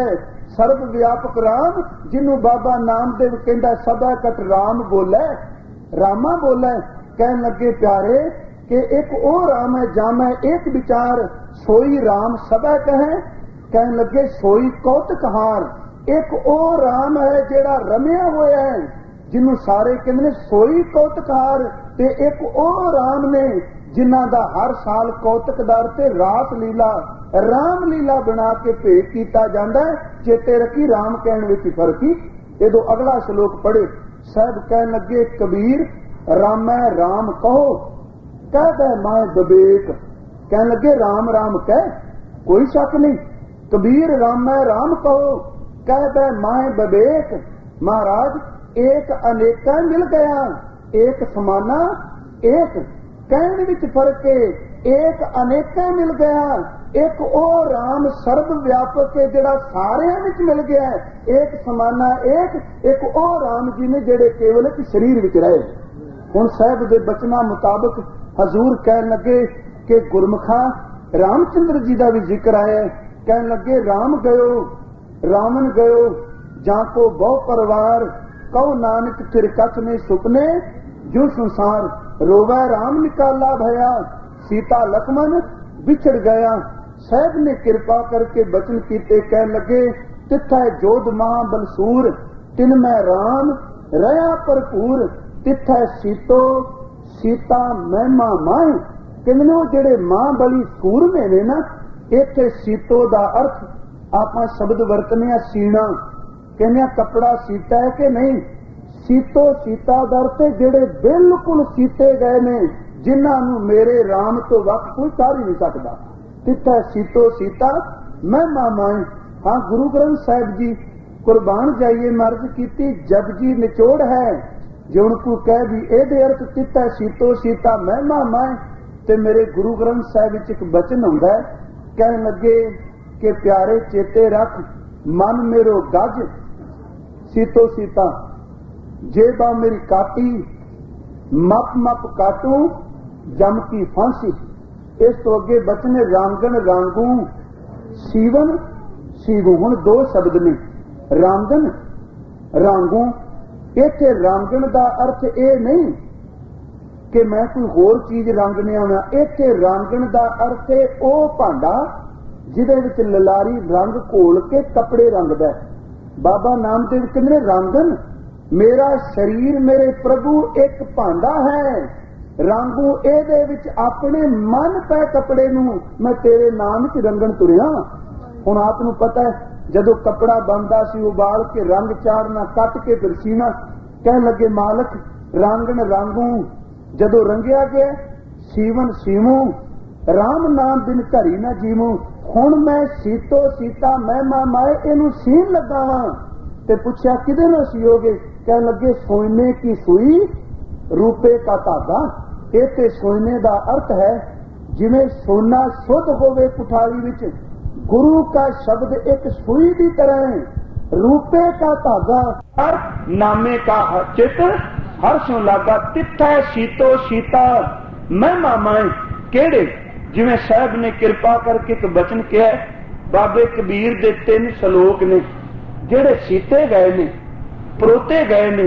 ਸਰਬ ਵਿਆਪਕ ਰਾਮ ਜਿਹਨੂੰ ਬਾਬਾ ਨਾਮਦੇਵ ਕਹਿੰਦਾ ਸਭੈ ਕਟ ਰਾਮ ਬੋਲੇ, ਰਾਮਾ ਬੋਲੇ। ਕਹਿਣ ਲੱਗੇ ਪਿਆਰੇ ਕਿ ਇੱਕ ਉਹ ਰਾਮ ਹੈ ਜਾਂ ਮੈਂ ਇੱਕ ਵਿਚਾਰ, ਸੋਈ ਰਾਮ ਸਭੈ ਕਹੈ। ਕਹਿਣ ਲੱਗੇ ਸੋਈ ਕੌਤਕ ਹਾਰ। ਇੱਕ ਉਹ ਰਾਮ ਹੈ ਜਿਹੜਾ ਰਮਿਆ ਹੋਇਆ ਹੈ ਜਿਹਨੂੰ ਸਾਰੇ ਕਹਿੰਦੇ ਨੇ ਸੋਈ ਕੌਤਕਾਰ। ਤੇ ਇੱਕ ਉਹ ਰਾਮ ਨੇ ਜਿਨ੍ਹਾਂ ਦਾ ਹਰ ਸਾਲ ਕੌਤਕਦਾਰ ਤੇ ਰਾਸ ਲੀਲਾ ਰਾਮ ਲੀਲਾ ਬਣਾ ਕੇ ਭੇਟ ਕੀਤਾ ਜਾਂਦਾ ਹੈ। ਚੇਤੇ ਰੱਖੀ ਰਾਮ ਕਹਿਣ ਵਿੱਚ ਫਰਕ ਹੀ। ਇਹਦੋਂ ਅਗਲਾ ਸ਼ਲੋਕ ਪੜ੍ਹੇ। ਸਾਹਿਬ ਕਹਿਣ ਲੱਗੇ ਕਬੀਰ ਰਾਮੈ ਰਾਮ ਕਹੋ ਕਹਿ ਮੈਂ ਵਿਵੇਕ। ਕਹਿਣ ਲੱਗੇ ਰਾਮ ਰਾਮ ਕਹਿ, ਕੋਈ ਸ਼ੱਕ ਨਹੀਂ। ਕਬੀਰ ਰਾਮੈ ਰਾਮ ਕਹੋ ਕਹਿ ਮੈਂ ਵਿਵੇਕ। ਮਹਾਰਾਜ एक अनेका मिल गया, एक समाना एक कहने विच फर्क है। एक अनेका मिल गया, एक ओ राम सर्व व्यापक है जिहड़ा सारियां विच मिल गया। एक समाना एक ओ राम जी ने जिहड़े केवल एक शरीर विच रहे। हुण साहिब दे बचना मुताबिक हजूर कहन लगे कि गुरमुखा रामचंद्र जी का भी जिक्र आया। कहन लगे राम गयो रावण गयो जाको बहु परिवार, कहो नानक तिरकत में सुपने जो संसार। रोवा राम निकाला भया, सीता लक्ष्मण बिछड़ गया। साहब ने कृपा करके बचन कीते। कह लगे तिथा जोध महाबलसूर, तिन मैं राम रहा भरपूर। तिथा सीतो सीता महिमा माए। कहने वो जेड़े मां बली सूरमे ने ना, इत्थे सीतो दा अर्थ आपां शब्द वरतने सीना, कहने कपड़ा सीता है कि नहीं। सीतो सीता दा अर्थ जेड़े बिल्कुल सीते गए ने, जिन्हां नूं मेरे राम तो वक्त कोई कर ही नहीं सकता। तिथे सीतो सीता महिमा माए। हाँ, गुरु ग्रंथ साहिब जी कुर्बान जाइए मर्ज की जपजी निचोड़ है, जो उनको कह भी एदे अर्थ तिथा सीतो सीता महिमा माए। ते मेरे गुरु ग्रंथ साहिब विच एक बचन हुंदा है, कहन लगे कि प्यारे चेते रख मन मेरो गज, सीतो सीता जेबा मेरी काटी, मप मप काटू जम की फांसी। इस तो अगे बचन रांगन रांगू सीवन सीवू। हुण दो शब्द ने, रांगन रांगू। इत्थे रांगन दा अर्थ ये नहीं कि मैं कोई होर चीज रंगने आना, इत्थे रांगन दा अर्थ है ओ भांडा जिहदे विच ललारी रंग घोल के कपड़े रंगदा है। बाबा नामदेव कहंदे रांगन मेरा शरीर मेरे प्रभु एक भांडा है, रंगू एदे विच अपने मन पै कपड़े नूं मैं तेरे नाम च रंगन तुरिया। हुण आप नूं पता है जदों कपड़ा बनदा सी उबाल के रंग चाड़ना, कट के फिर सीना। कह लगे मालक रांगन रांगू, जदों रंगिया गया सीवन सीवू, राम नाम बिन घड़ी ना जीवू। हुण मैं सीतो सीता महिमा माए इनू सीन लगा वां। ते पुछया किदे नाल सीओगे? कह लगे सोने की सुई रूपे का धागा। इत्थे सोने दा अर्थ है जिवें सोना शुद्ध होवे कुठारी विच, गुरु का शब्द एक सुई की तरह है, रूपे का धागा अर्थ नामे का चित हर्षों लागा। तिथा सीतो सीता महिमा माए केड़े, जिवें साहब ने कृपा करके एक बचन किया, बाबे कबीर दे 3 श्लोक ने जेड़े सीते गए ने, परोते गए ने,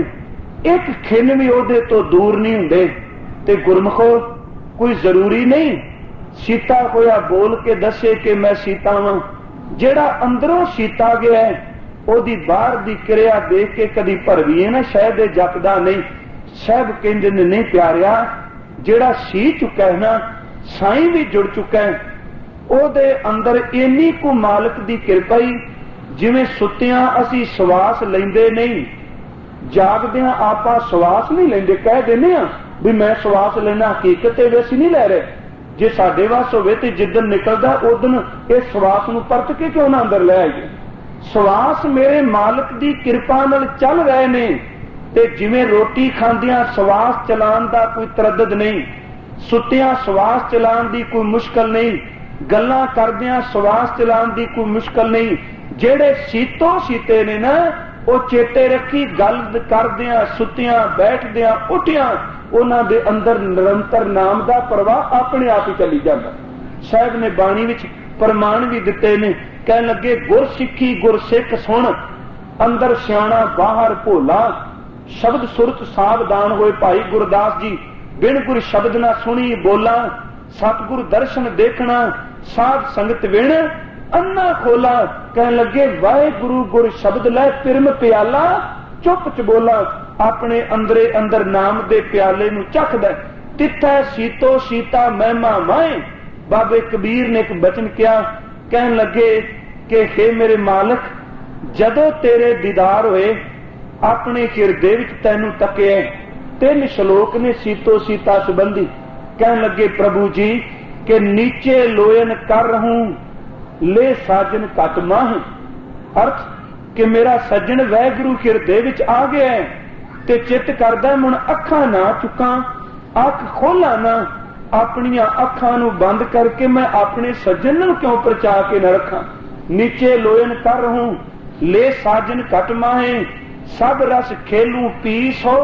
एक खिन भी ओदे तो दूर नहीं हुंदे। ते गुरमुखो कोई जरूरी नहीं सीता होया बोल के दसे कि मैं सीता वां। जेड़ा अंदरों सीता गया है ओदी बाहर दी क्रिया देख के कदी भरवीए ना शायद जपदा नहीं। साहब कहंदे ने नहीं प्यारिया, जेड़ा सी चुका है ना, साई भी जुड़ चुका है, ओदे अंदर इन्नी को मालक दी कृपा ही, जिवें सुत्तियां असी श्वास लेंदे नहीं, जागदियां आपा श्वास नहीं लेंदे, कह देने भी मैं श्वास लेना, हकीकत ते असीं नहीं ले रहे। जे साडे वास होवे ते जिद्दन निकलदा उदन इस श्वास नूं परत के क्यों ना अंदर ले आईए। श्वास मेरे मालक दी कृपा नाल चल रहे ने, ते जिवें रोटी खांदियां श्वास चलाण दा कोई तरद्दद नहीं, सुत्तियां श्वास चलाण दी कोई मुश्किल नहीं, गल्लां करदियां श्वास चलाण दी कोई मुश्किल नहीं। जेड़े सीतो सीते ने ना, वो चेते रखी गल करदियां सुत्तियां बैठदियां उठियां उन्हां दे अंदर निरंतर नाम दा प्रवाह अपने आप ही चली जाता। साहब ने बाणी विच प्रमाण भी दिते ने, कह लगे गुर सिੱਖੀ गुर सिख सुन, अंदर सियाणा बाहर भोला, शब्द सुरत सावधान होए भाई गुरदास जी, बिन गुर शब्द ना सुनी बोला, सतगुर दर्शन देखना साध संगत विण अन्ना खोला। कह लगे वाहे गुरु गुर शब्द लै पिरम प्याला, चुप च बोला, अपने अंदरे अंदर नाम दे प्याले नूं चखदा। तिथै सीतो सीता महिमा माए। बाबे कबीर ने एक बचन किया, कहन लगे कि हे मेरे मालक, जदों तेरे दीदार होए अपने हिरदे विच तैनूं तकिया। 3 श्लोक ने सीतो सीता संबंधी। कहन लगे प्रभु जी के नीचे लोयन कर रहूं ले साजन कट माह। अर्थ कि मेरा सज्जन वैगुरु हिरदे विच आ गया है, ते चित करदा मुण अखां ना चुकां, अख खोला ना, अपनियां अखां नूं बंद करके मैं अपने सज्जन नूं क्यों परचा के न रखां। नीचे लोयन कर रहूं ले साजन कट माहे, सब रस खेलू पीस हो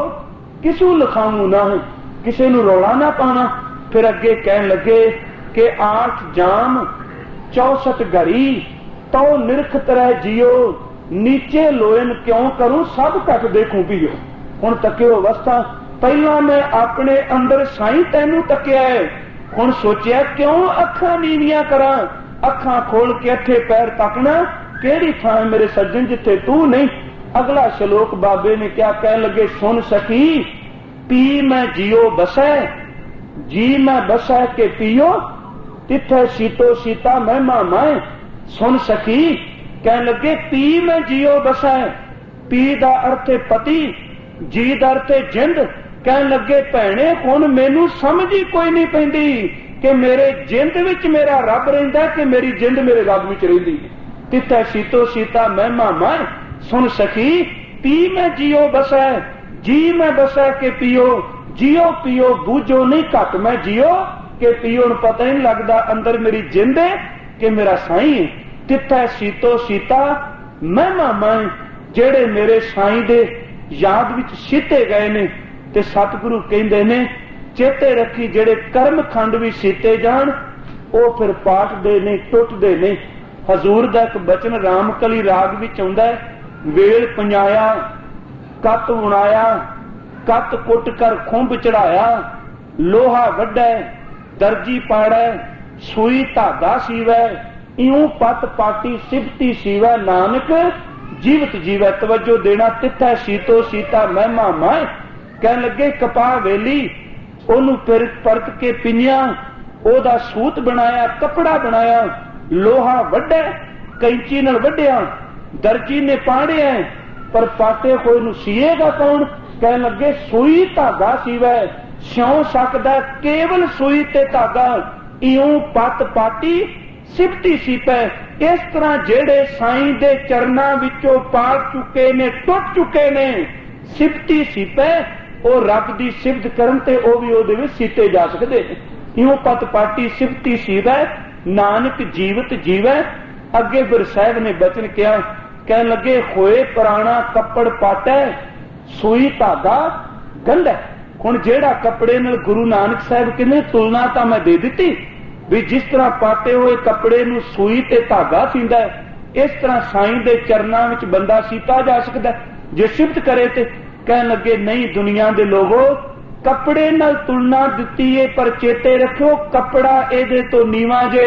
किसू लिखाऊं ना, किसे नूं रौला ना पाना। फिर अगे कहन लगे कि 8 जाम 64 घड़ी तो निरख तरह जियो, नीचे लोयन क्यों करूं सब तक देखूं पियो। हुण तकियो अवस्था, पहला मैं अपने अंदर साई तैनू तकिया है, हुण सोचिया क्यों अखां नीवियां करा, अखां खोल के अठे पैर तकना केड़ी थां मेरे सज्जन जिथे तू नहीं। अगला श्लोक बाबे ने क्या कह लगे, सुन सकी पी मैं जियो बसै, जी मैं बसै के पियो तिथे सीतो सीता महिमा माए। सुन सकी कह लगे पी में जियो बसै, पी दा अर्थ है पति, जी दा अर्थ है जिंद। कह लगे भैणे हुण मैनू समझ ही कोई नहीं पैंदी कि मेरे जिंद विच मेरा रब रहिंदा कि मेरी जिंद मेरे रब विच रहिंदी। तिथे सीतो सीता महिमा माए। सुन सखी पी में जियो बसै, जी में बसै के पियो। जियो पियो बूझो नहीं घट में जियो, के पियो पता ही नहीं लगता अंदर मेरी जिंद है कि मेरा साईं है। तिथे सीतो सीता महिमा माए, जेड़े मेरे साईं दे याद विच सीते गए ने। ते सतगुरु कहंदे ने चेते रखी जेड़े कर्म खंड भी सीते जान वो फिर पाटदे नहीं टुटदे नहीं। हजूर दा एक बचन रामकली राग विच आउंदा है, वेल पंजाया कत उणाया कत कुट कर खुंब चढ़ाया। लोहा वड्डै दर्जी पाड़ै सुई धागा सीवै, इऊं पत पाटी सिफती सीवै नानक जीवत जीवै। तवज्जो देना तिथै सीतो सीता महिमा माए। कह लगे कपा वेली ओनू फिर परत के पिंजिया, ओदा सूत बनाया कपड़ा बनाया। लोहा वड्डै कैंची नाल वड्डिया, दर्जी ने पाड़िया पर पाटे कोई नू सीएगा कौन। कह लगे सुई धागा सीवै, सिਉਂ सकदा केवल सुई ते धागा। इऊं पत पाटी सिफती सीपै। इस तरह जेड़े साईं दे चरनां विचों पाट चुके ने टुट चुके ने, सिफती सीपै ਉਹ ਰੱਬ ਦੀ ਸਿਫਤ ਕਰਨ ਤੇ ਉਹ ਵੀ ਉਹਦੇ ਵਿੱਚ ਸੀਤੇ ਜਾ ਸਕਦੇ ਨੇ। ਇਉਂ ਪਤ ਪਾਟੀ ਸਿਫਤੀ ਸੀਵੈ ਨਾਨਕ ਜੀਵਤ ਜੀਵੈ। ਅੱਗੇ ਗੁਰ ਸਾਹਿਬ ਨੇ ਬਚਨ ਕਿਹਾ, ਕਹਿਣ ਲੱਗੇ ਹੋਏ ਪੁਰਾਣਾ ਕੱਪੜ ਪਾਟੈ ਸੂਈ ਧਾਗਾ ਗੰਢੈ। ਹੁਣ ਜਿਹੜਾ ਕੱਪੜੇ ਨਾਲ ਗੁਰੂ ਨਾਨਕ ਸਾਹਿਬ ਕਹਿੰਦੇ ਤੁਲਨਾ ਤਾਂ ਮੈਂ ਦੇ ਦਿੱਤੀ ਵੀ ਜਿਸ ਤਰ੍ਹਾਂ ਪਾਟੇ ਹੋਏ ਕੱਪੜੇ ਨੂੰ ਸੂਈ ਤੇ ਧਾਗਾ ਸੀਂਦਾ, ਇਸ ਤਰ੍ਹਾਂ ਸਾਈਂ ਦੇ ਚਰਨਾਂ ਵਿੱਚ ਬੰਦਾ ਸੀਤਾ ਜਾ ਸਕਦਾ ਜੇ ਸਿਫਤ ਕਰੇ ਤੇ। कहन लगे नहीं दुनिया दे लोगो कपड़े नाल तुलना दिती है, पर चेते रखो कपड़ा एदे तो नीवा जे,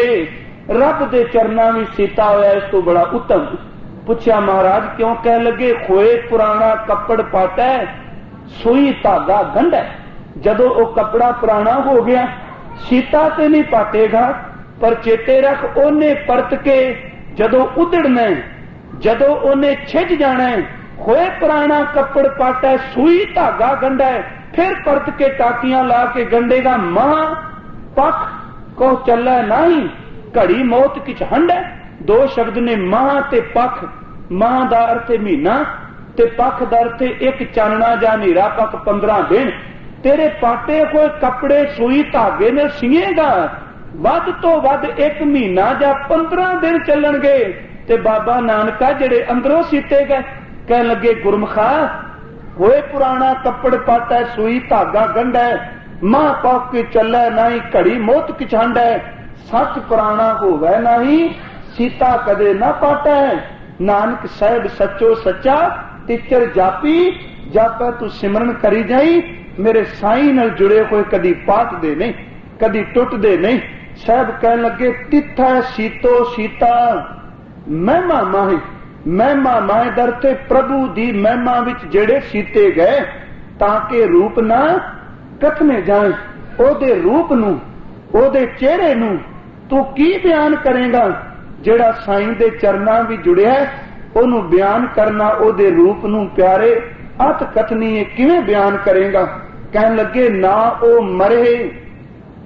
रब दे चरना भी सीता होया इस तो बड़ा उत्तम। पूछा महाराज क्यों? कह लगे खोए पुराना कपड़ पाटा है सुई धागा गंढा। जदों वो कपड़ा पुराना हो गया सीता ते नहीं पाटेगा, पर चेते रख ओने परत के जदों उधड़ना, जदों ओने छिज जाना है। होए पुराना कपड़ पाटा सुई धागा गंढा, फिर परत के टाकियां ला के गंढेगा। मां पख को चला नहीं घड़ी मौत किच हंड। दो शब्द ने मां ते पख। मां दा अर्थ महीना ते पख दा अर्थ एक चानना जा नीरा पख 15 दिन। तेरे पाटे हुए कपड़े सुई धागे ने सीएगा वध तो वध 1 महीना जा 15 दिन चलणगे ते बाबा नानका जेड़े अंदरों सीते गए। कह लगे गुरमुखा होए पुराना कपड़ पाटा सुई धागा गंढा, मां पक के चलै नहीं घड़ी मौत किछंड है। सच पुराना होवे नहीं सीता कदे ना पाटा। नानक साहिब सचो सच्चा तिचर जापी, जापै तू सिमरन करी जाई। मेरे साईं नाल जुड़े हुए कदी पाटदे नहीं कदी टुटदे नहीं। साहिब कह लगे तिथै सीतो सीता महिमा माहे। महिमा माए दरते प्रभु दी महिमा विच जेड़े सीते गए ताकि रूप ना कथने जाए। ओदे रूप नू ओदे चेहरे नू तू की बयान करेगा? जेड़ा साईं दे चरनां भी जुड़िया ओनू बयान करना ओदे रूप नू प्यारे अत कथनी है किवें बयान करेगा? कहन लगे ना ओ मरे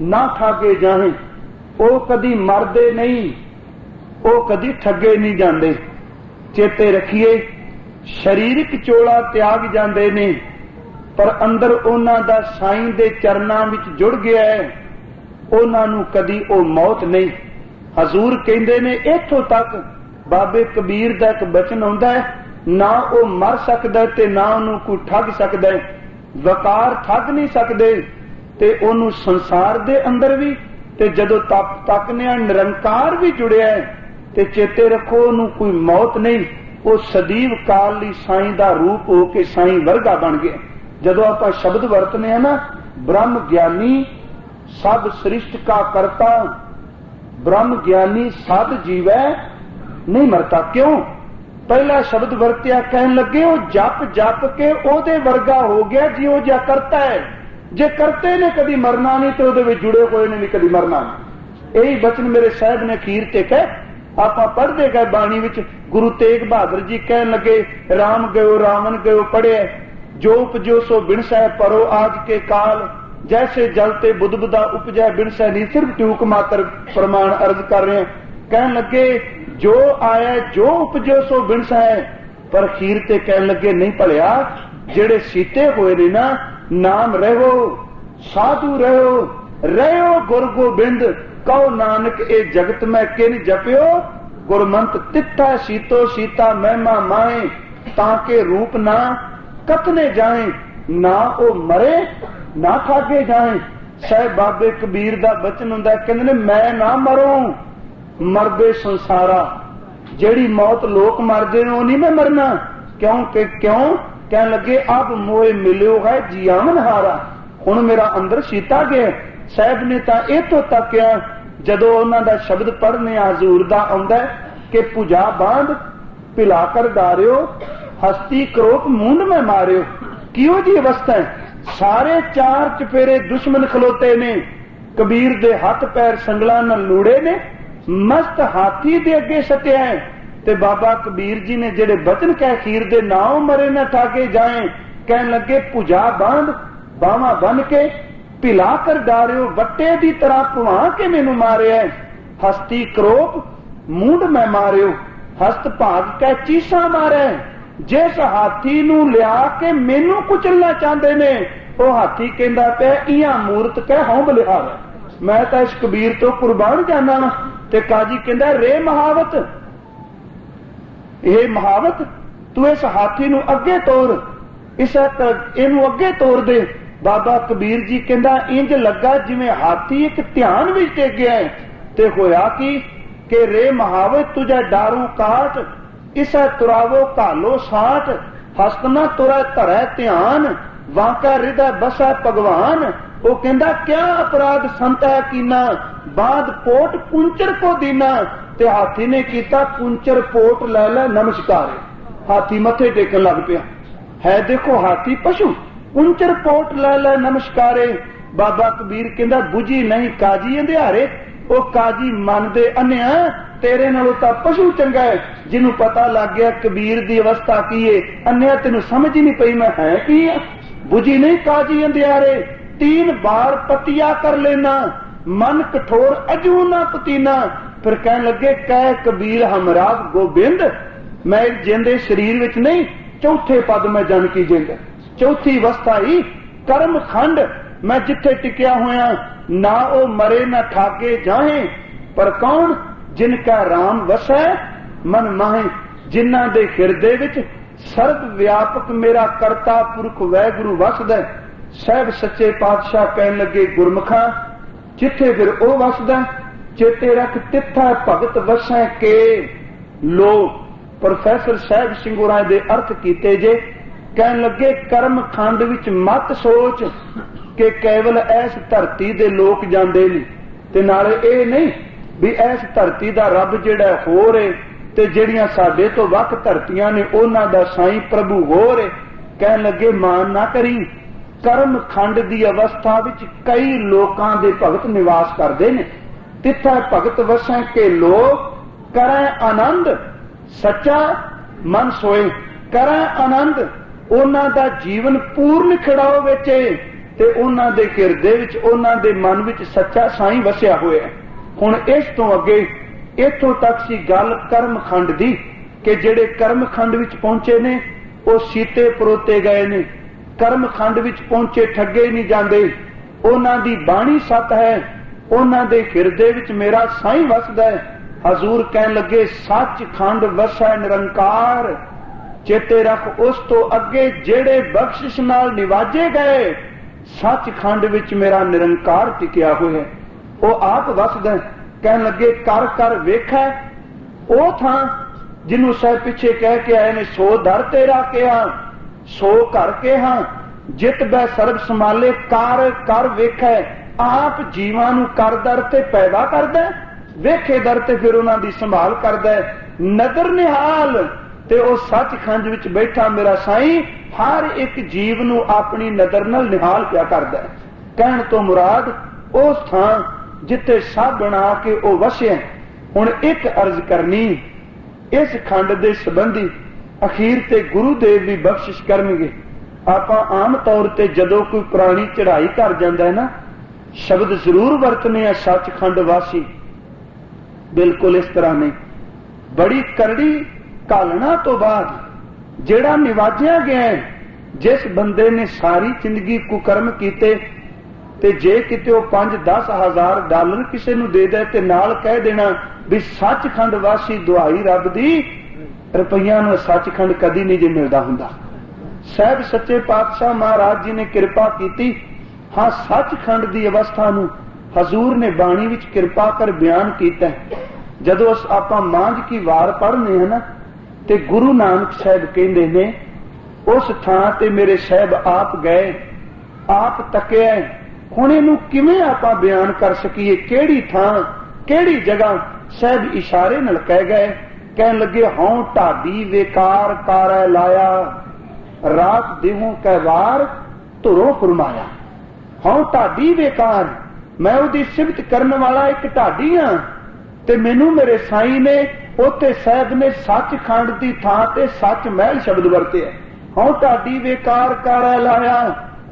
ना ठागे जाए, ओ कदी मरदे नहीं ओ कदी ठगे नहीं जाते। चेते रखिए शरीरक चोला त्याग जाते ने, पर अंदर उन्हां दा साईं दे चरनां विच जुड़ गया है, उन्हां नूं कदी ओ मौत नहीं। हजूर कहंदे ने इत्थों तक बाबे कबीर दा एक बचन आउंदा है, ना ओ मर सकदा ते ना ओनूं कोई ठग सकदा है। वकार ठग नहीं सकदे ते ओनूं संसार दे अंदर भी ते जदों तप तकने निरंकार भी जुड़िया है ते चेते रखो ओनू कोई मौत नहीं। वो सदीव काल ली साईं दा रूप हो के साईं वर्गा बन गया। जदों आपां शब्द वरतने हैं ना ब्रह्म ज्ञानी सब सृष्ट का करता, ब्रह्म ज्ञानी सद जीवै नहीं मरता। क्यों? पहला शब्द वरत्या कहन लगे वो जप जप के ओदे वर्गा हो गया जिहो जा करता है। जे करते ने कभी मरना नहीं तो उहदे विच जुड़े हुए ने भी कभी मरना नहीं। यही बचन मेरे साहब ने अखीर ते कह आप पढ़ते गए बाणी विच। गुरु तेग बहादुर जी कहन लगे राम गयो रावण गयो पढ़े जो उपजो सो बिन सह परो आज के काल जैसे जलते बुध बुदा उपजै बिन सह नहीं। सिर्फ टूक मात्र प्रमाण अर्ज कर रहे हैं। कहन लगे जो आया जो उपजो सो बिन सह, पर खीर ते कहन लगे नहीं भलिया जेड़े सीते हुए ने ना नाम रहो साधु रहो गुर गोबिंद कहो नानक ए जगत में किन जपियो गुरमंत तिथा सीतो सीता महिमा माए ताके रूप ना कतने जाए ना ओ मरे ना खाके जाए। साहिब बाबे कबीर दा बचन हुंदा कहंदे ने मैं ना मरूं मरदे संसारा जेड़ी मौत लोक मरदे ने नहीं मैं मरना। क्यों कहन लगे अब मोए मिलियो है जियावन हारा। हुण मेरा अंदर सीता गया। साहिब ने तां इथों तक जदों उन्हां दा शब्द पढ़ने हजूर दा आउंदा कि भुजा बांध पिला कर डारियो हस्ती क्रोप मूंड में मारियो। किहो जी अवस्था है। सारे चार चफेरे दुश्मन खलोते ने कबीर दे हाथ पैर संगला नाल लूड़े ने मस्त हाथी दे अगे सटिया है ते बाबा कबीर जी ने जेड़े बचन कह खीर दे नाव मरे न ठाके जाए। कहन लगे भुजा बांध बावा बन के पिला कर डारियो वट्टे दी तरह भुआ के मैनू मारिया हस्ती क्रोप मूंड में मारियो हस्त भाग के चीसा मारे। जिस हाथी नू लिया के मैनू कुचलना चाहते ने वो हाथी कहंदा पे इया मूरत कह हौं बलिहार मैं तो इस कबीर तो कुर्बान जाना। ते काजी कहंदा रे महावत ये महावत तू इस हाथी नू अगे तोड़ इस इनू अगे तोड़ दे। बाबा कबीर जी कहंदा इंज लगा जिवें हाथी एक ध्यान विच टेक गया है। ते होया कि रे महावत तुझे डारू काट इस तुरावो कालो साठ हस्तना तुरा धरै ध्यान वाका हृदय बसै भगवान। वो कहंदा क्या अपराध संत है कीना बाद पोट कुंचर को दीना। ते हाथी ने कीता कुंचर पोट लै लै नमस्कार। हाथी मथे टेकन लग पिया है। देखो हाथी पशु कुंचर पोट लै लै नमस्कारे। बाबा कबीर कहंदा बुझी नहीं काजी अंधियारे वो काजी मन दे अन्या तेरे नालों तां पशु चंगा है। जिन्हों पता लग गया कबीर दी अवस्था की है अन्या तेनू समझ ही नहीं पई मैं है की है। बुझी नहीं काजी अंधियारे 3 बार पतिया कर लेना मन कठोर अजू ना पतीना। फिर कहन लगे कह कबीर हमराज गोबिंद मैं जिंदे शरीर विच नहीं चौथे पद में जन की जिंद चौथी अवस्था ही कर्म खंड मैं जिथे टिकिया होया ना ओ मरे ना ठाके जाए। पर कौन जिनका राम वसै मन माहे जिन्हां दे हिरदे विच सर्व व्यापक मेरा करता पुरख वैगुरु वसदा। साहब सच्चे पातशाह कहन लगे गुरमुखा जिथे फिर ओ वसदा चेते रख तिथा भगत वसै के लो। प्रोफैसर साहब सिंगुराय दे अर्थ कीते जे कहन लगे कर्म खंड विच मत सोच कि केवल ऐस धरती दे लोग जांदे ने ते नाले ए नहीं भी ऐस धरती दा रब जिहड़ा हो रहे ते जिहड़ियां साडे तो वख धरतियां ने उन्हां दा साईं प्रभु हो रहे। कहन लगे मान ना करी कर्म खंड दी अवस्था विच कई लोकां दे भगत निवास करदे ने। तिथा भगत वसै के लोग करै आनंद सच्चा मन सोए करै आनंद उन्हां दा जीवन पूर्ण खड़ाओ विच ते उन्हां दे हिरदे विच उन्हां दे मन विच सच्चा साईं वसिया होया। हुण इस तो अगे इथों तक सी गल कर्म खंड दी कि जेड़े कर्म खंड विच पहुंचे ने वो सीते परोते गए ने। कर्म खंड विच पहुंचे ठगे नहीं जाते। उन्हां दी बाणी सत है उन्हां दे हिरदे विच मेरा साईं वसदा है। हजूर कहन लगे सच खंड वसै निरंकार। चेते रख उस तो अगे जेड़े बख्शिश नाल निवाजे गए सच खंड विच मेरा निरंकार टिकिया होया है वो आप वसदा। कहन लगे कर कर वेखै ओ थां जिन्हों साहब पिछे कह के आए ने सो दर तेरा कहा सो घर कहा जित बै सर्ब संभाले कर कर वेखै। आप जीवां नूं कर दर ते पैदा करदा वेखे दर ते फिर उन्हां दी संभाल करदा। नदर निहाल ते ओ सचखंड विच बैठा मेरा साईं हर एक जीव नूं अपनी नदर नाल निहाल पिया करदा। कहण तो मुराद उस थां जिथे सब बना के वो वसिया। हुण एक अर्ज करनी, इस खंड दे संबंधी अखीर ते गुरुदेव भी बख्शिश करनगे। आपां आम तौर ते जदों कोई पुरानी चढ़ाई कर जांदा है ना, शब्द जरूर वरतने सचखंड वासी, बिल्कुल इस तरह नहीं। बड़ी करड़ी कालना तो बाद जेड़ा निवाजिया गया है, जिस बंदे ने सारी जिंदगी कुकर्म कीते ते जे किते वो 5-10 हज़ार डॉलर किसी नूं दे दे ते नाल कह देना भी सचखंड वासी दुआई रब दी, रुपया नूं सचखंड कदी नहीं जे मिलदा हुंदा। साहब सच्चे पातशाह महाराज जी ने कृपा की। हाँ, सचखंड की अवस्था नूं हजूर ने बाणी विच कृपा कर बयान किया। जदों आपां मांझ की वार पढ़ने हैं ना, ते गुरु नानक साहब कहंदे ने उस थां ते मेरे साहब आप गए, आप तकिया। हुण इहनूं किवें आपां बयान कर सकीए, किहड़ी थां किहड़ी जगह? साहब इशारे नाल कह गए, कहन लगे हौं ढाडी वेकार कारै लाया, रात देहों कै वार धुरों फरमाया। हौं ढाडी बेकार, मैं उहदी सिफत करने वाला एक ढाडी हां, ते मैनू मेरे साईं ने उत्थे साहब ने सचखंड की थां ते सच महल शब्द वरते। हौं ढाडी बेकार कारै लाया,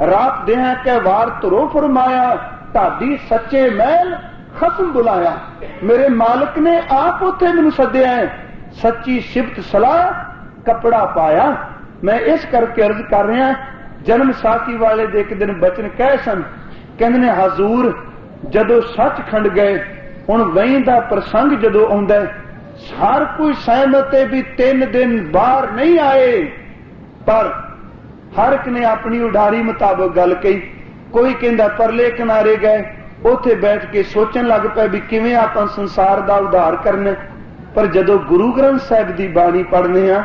रात देहां कै वार धुरों फरमाया, ढाडी सच्चे महल खसम बुलाया। मेरे मालिक ने आप उत्थे मैनू सद्या है, सच्ची सिफत सलाह कपड़ा पाया। मैं इस करके अर्ज कर रहा, जन्म साखी वाले दे एक दिन बचन कह सन, कहंदे ने हजूर जदों सचखंड गए, हुण वही दा प्रसंग जदों आउंदा है, हर कोई सहमत है भी 3 दिन बाहर नहीं आए, पर हर एक ने अपनी उडारी मुताबिक गल कही। कोई कहंदा परले किनारे गए, उत्थे बैठ के सोचन लग पे भी किवें आपां संसार दा उद्धार करना। पर जदों गुरु ग्रंथ साहिब दी बाणी पढ़ने आ,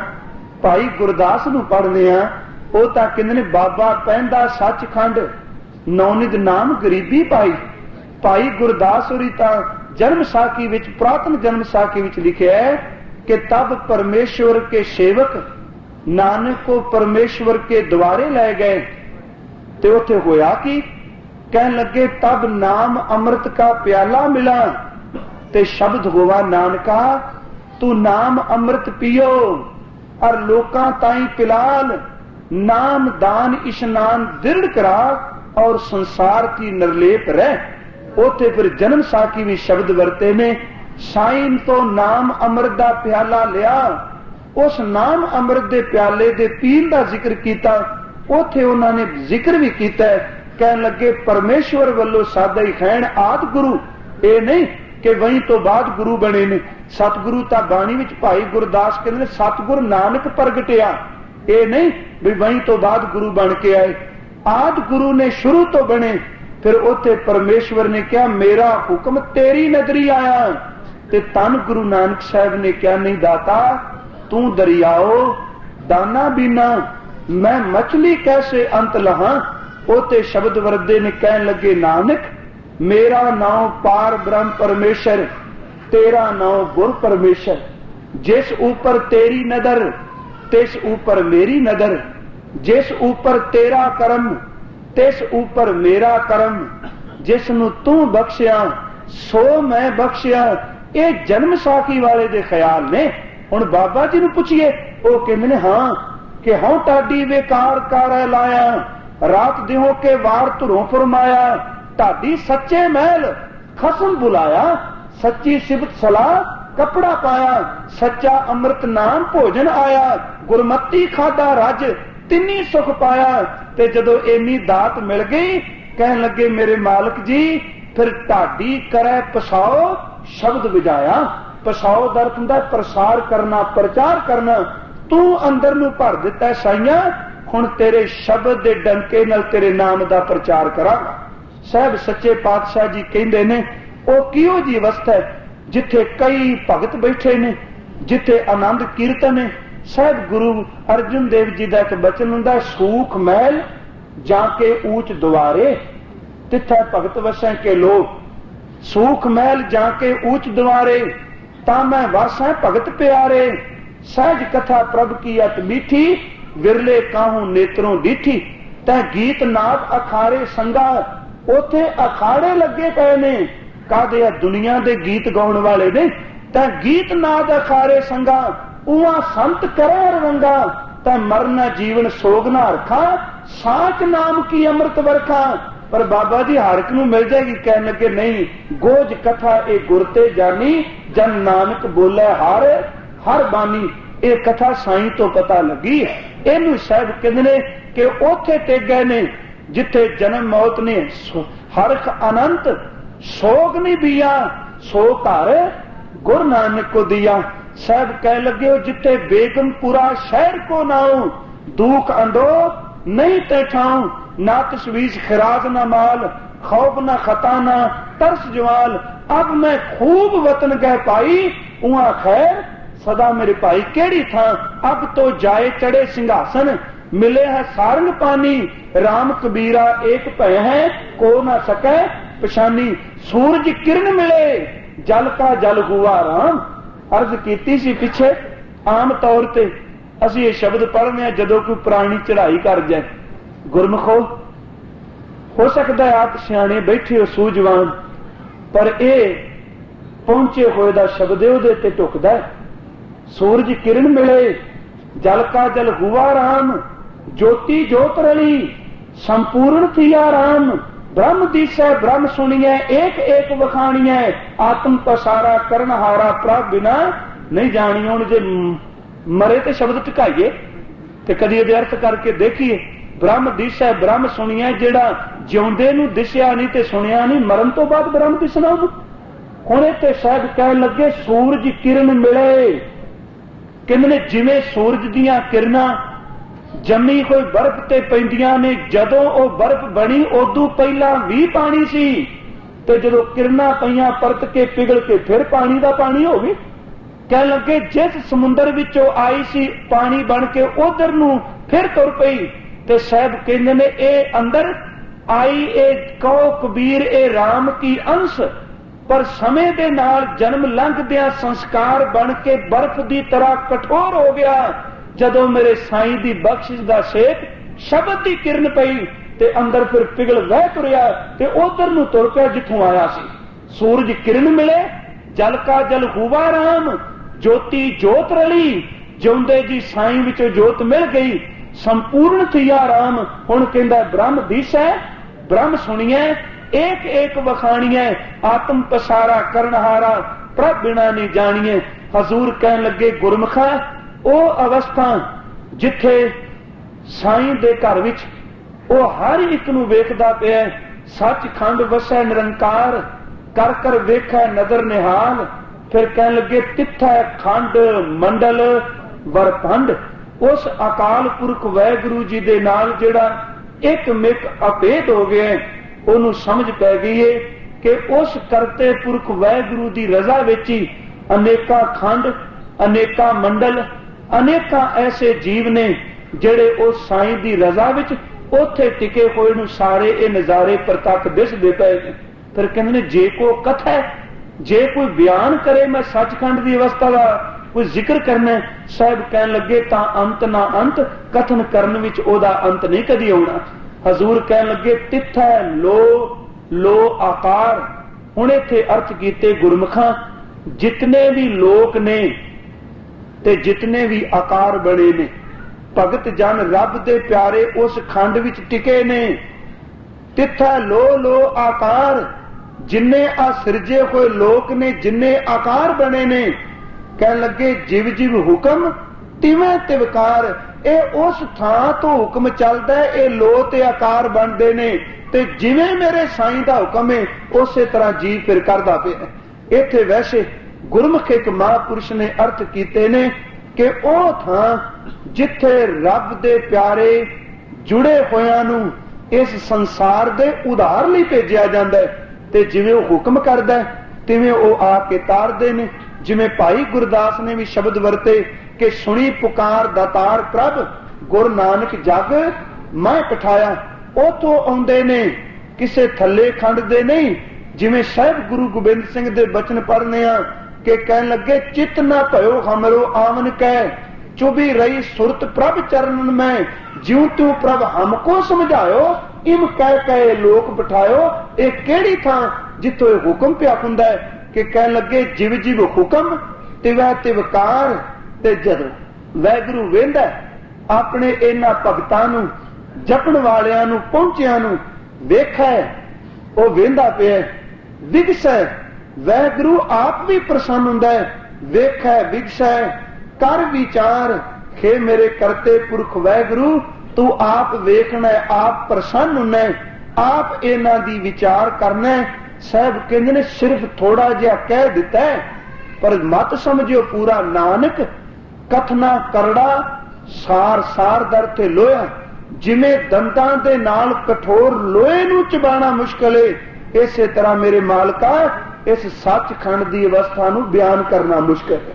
भाई गुरदास नूं पढ़ने आ, वो तां कहंदे ने बाबा पहंदा सचखंड, नौनिध नाम गरीबी पाई। भाई गुरदास होरी तां जन्म साखी विच, पुरातन जन्म साखी विच लिखिया है कि तब परमेश्वर के सेवक नानक को परमेश्वर के द्वारे ले गए, ते उत्थे होया कि कहन लगे तब नाम अमृत का प्याला मिला, ते शब्द हुआ नानका तू नाम अमृत पियो और लोकां ताई पिलाल, नाम दान इशनान दृढ़ करा और संसार की निर्लेप रह। उथे फिर जन्म साखी भी शब्द वरते ने, साईं तो नाम अमृत दा प्याला लिया, उस नाम अमृत दे प्याले दे पीन दा जिक्र किया। उथे उन्होंने जिक्र भी किया, कहन लगे परमेश्वर वालों सादा ही खैण आदि गुरु, ये नहीं कि वहीं तो बाद गुरु बने ने। सतगुरु ता बाणी विच भाई गुरदास कहते सतगुरु नानक प्रगटिया, ये नहीं भी वहीं तो बाद गुरु बन के आए। आदि गुरु ने शुरू तो बने, फिर उथे परमेश्वर ने क्या मेरा हुक्म तेरी नजरी आया, ते तन गुरु नानक साहब ने क्या नहीं दाता तू दरियाओ दाना बिना मैं मछली कैसे अंत लहा। उते शब्द वरदे ने कहन लगे नानक मेरा नाम पार ब्रह्म परमेश्वर, तेरा नाम गुर परमेश्वर, जिस ऊपर तेरी नदर तिस ऊपर मेरी नदर, जिस ऊपर तेरा कर्म तिस ऊपर मेरा कर्म, जिसनू तू बख्शिया सो मैं बख्शिया। ये जन्म साखी वाले दे ख्याल ने। हुण बाबा जी नू पूछिए, वो कहंदे ने हां कि हूं टाडी बेकार कर लाया, रात दिहों के वार धुरों फरमाया, ढाडी सच्चे महल खसम बुलाया, सच्ची सिफत सलाह कपड़ा पाया, सच्चा अमृत नाम भोजन आया, गुरमती खादा रज तिन्नी सुख पाया। ते जदों इन्नी दात मिल गई कहन लगे मेरे मालिक जी फिर ढाडी करे पसाओ शब्द विजाया। पसाओ दर्द हुंदा प्रसार करना प्रचार करना। तू अंदर नू भर दिता साइया, हुण तेरे शब्द दे डंके नाल तेरे नाम दा प्रचार करांगा। साहब सच्चे पातशाह जी कहंदे ने ओ किहो जी अवस्था है जिथे कई भगत बैठे ने, जिथे आनंद कीर्तन है। साहब गुरु अर्जुन देव जी का एक बचन हुंदा सूख महल जाके ऊंच द्वारे, तिथे भगत वसै के लोग। सूख महल जाके ऊंच द्वारे, ता मैं वासा भगत प्यारे। सहज कथा प्रभ की अत मीठी, विरले काहू नेत्रों डीठी। तै गीत नाद अखारे संगा, उथे अखाड़े लगे पे ने कादे दुनिया दे गीत गाउण वाले ने तां गीत नाद अखाड़े संगा उवा संत करे रंगा तां मरना जीवन सोगना रखा साच नाम की अमृत वर्खा। पर बाबा जी हरक नूं मिल जाएगी, कहन लगे नहीं गोज कथा ए गुरते जानी जन नानक बोले हर हर बानी। ये कथा साईं तो पता लगी। इनू साहब कहंदे ने कि ओथे टिक गए ने जिथे जन्म मौत ने हरख अनंत सोग नहीं बिया सो घर गुरु नानक को दिया। साहब कह लगे जिथे बेगमपुरा शहर को नाऊ दुख अंदो नहीं तैठाऊं ना तस्वीज खिराज ना माल खौफ ना खता ना तरस जवाल। अब मैं खूब वतन गह पाई उहा खैर सदा मेरे भाई केड़ी था। अब तो जाए चढ़े सिंहासन मिले है सारंग पानी राम कबीरा एक भय है को ना सके पछानी। सूरज किरण मिले जल का जल हुआ राम। अर्ज कीती सी पिछे आम तौर ते असी ये शब्द पढ़ने जदों कोई पुरानी चढ़ाई कर जाए गुरमुखो हो सकता है आप सियाने बैठे हो सूझवान पर ए पहुंचे हुए दा शब्द उहदे ते टुकदा है। सूरज किरण मिले जल का जल हुआ राम ज्योति ज्योत रली संपूर्ण थिया राम। ब्रह्म दिशा ब्रह्म सुनिए एक एक वखाणिए आत्म पसारा करनहारा प्रभ बिना नहीं जानी। हुण जे मरे ते शब्द टिकाइए ते कदी अर्थ करके देखिए ब्रह्म दिशा ब्रह्म सुनिए जेड़ा जिउंदे नूं दिसिया नहीं ते सुनिया नहीं मरण तो बाद ब्रह्म दिसना। हुण इत्थे साहब कह लगे सूरज किरण मिले कहंदे जिवें सूरज दीयां किरणां जमी कोई बर्फ ते पैंदियां ने जदों ओ बर्फ बनी उदों पहला भी पानी सी ते जदों किरणां पईयां परत के पिघल के फिर पानी दा पानी हो गई। कह लगे जिस समुंदर विचों आई सी पानी बन के उधर नूं फिर तुर पई ते साहब कहंदे ने ए अंदर आई ए कहो कबीर ए राम की अंश। पर समय दे नाल जन्म लंघदियां संस्कार बन के बर्फ दी तरह कठोर हो गया। जदों मेरे साईं दी बख्शिश दा सेक शब्द दी किरण पई ते अंदर फिर पिघल वह तुरिया ते उधर नूं तुर पिया जिथों आया सी। सूरज किरण मिले जल का जल हुआ राम ज्योति ज्योत रली जिउंदे जी साईं विचों ज्योत मिल गई संपूर्ण थिया राम। हुण कहंदा ब्रह्म दिशा ब्रह्म सुनिए एक एक वखाणिए आत्म पसारा करनहारा प्रभ बिना नहीं जानिए। हजूर कहन लगे गुरमुखा ओ अवस्था जिथे साईं दे घर विच ओ हर एक नूं वेखदा पिया सचखंड वसै निरंकार कर कर वेखै नजर निहाल। फिर कह लगे तिथै खंड मंडल वरपंड उस अकाल पुरख वाहिगुरू जी दे नाल जेड़ा एक मिक अभेद हो गया ओनू समझ पै गई है कि उस करते पुरख वाहिगुरू दी रजा विच ही अनेका खंड अनेका मंडल अनेका ऐसे जीव ने जेड़े उस साईं दी रजा विच ओथे टिके होए नूं सारे ये नजारे प्रतख दिसदे पए। फिर कहंदे ने जे को कथा जे कोई बयान करे मैं सचखंड की अवस्था का कोई जिक्र करना साहब कहन लगे ता अंत ना अंत कथन करन विच ओदा अंत नहीं कदी आउणा। हजूर कहन लगे तिथै लो लो आकार। हुण इत्थे अर्थ कीते गुरमुखा जितने भी लोक ने ते जितने भी आकार बने ने भगत जन रब दे प्यारे उस खंड विच टिके ने। तिथै लो लो आकार जिन्ने आ सिरजे हुए लोक ने जिन्ने आकार बने ने कह लगे जिव जिव हुक्म तिवें तिवकार। ए उस थां तो हुक्म चलदा है ए लो ते आकार बनदे ने ते जिवें मेरे साईं दा हुक्म है उसे तरह जी फिर करदा पिया। इत्थे वैसे गुरमुख एक महापुरुष ने अर्थ कीते ने कि ओ थां जिथे रब दे प्यारे जुड़े होयां नूं इस संसार दे उधार लई भेजिया जांदा है ते जिवें ओ हुक्म करदा है तिवें ओ आके तारदे ने। जिवें भाई गुरदास ने भी शब्द वरते कि सुनी पुकार दातार प्रभ गुरु नानक जग मैं पठाया। उथों आउंदे ने किसे थल्ले खंड दे नहीं। जिवें साहिब गुरु गोबिंद सिंह दे बचन पढ़ने आ कि कहन लगे चित ना भयो हमरो आवन कह चुभी रही सुरत प्रभ चरणन में ज्यों त्यों प्रभ हमको समझायो इम कह कहे लोक बिठायो। ये केड़ी थां जिथों हुक्म पिया हुंदा है कि कह लगे जिव जिव हुक्म तिवै तिवकार। ते जदों वैगुरु वेंदा अपने इन्हां भगतां नूं जपण वालियां नूं पहुंचियां नूं वेखै वो वेंदा पिया विगसै वैगुरु आप भी प्रसन्न हुंदा है। वेखै विगसै कर विचार हे मेरे करते पुरख वैगुरु तू आप वेखना आप प्रसन्न हुना आप इन्हां दी विचार करना। साहब कहंदे ने सिर्फ थोड़ा जिहा कह दिता है पर मत समझियो पूरा। नानक कथना करड़ा सार सार दर ते लोया। जिवें दंदां दे नाल कठोर लोहे नूं चबाना मुश्किल है इसे तरह मेरे मालका इस सचखंड दी अवस्था नूं बयान करना मुश्किल है।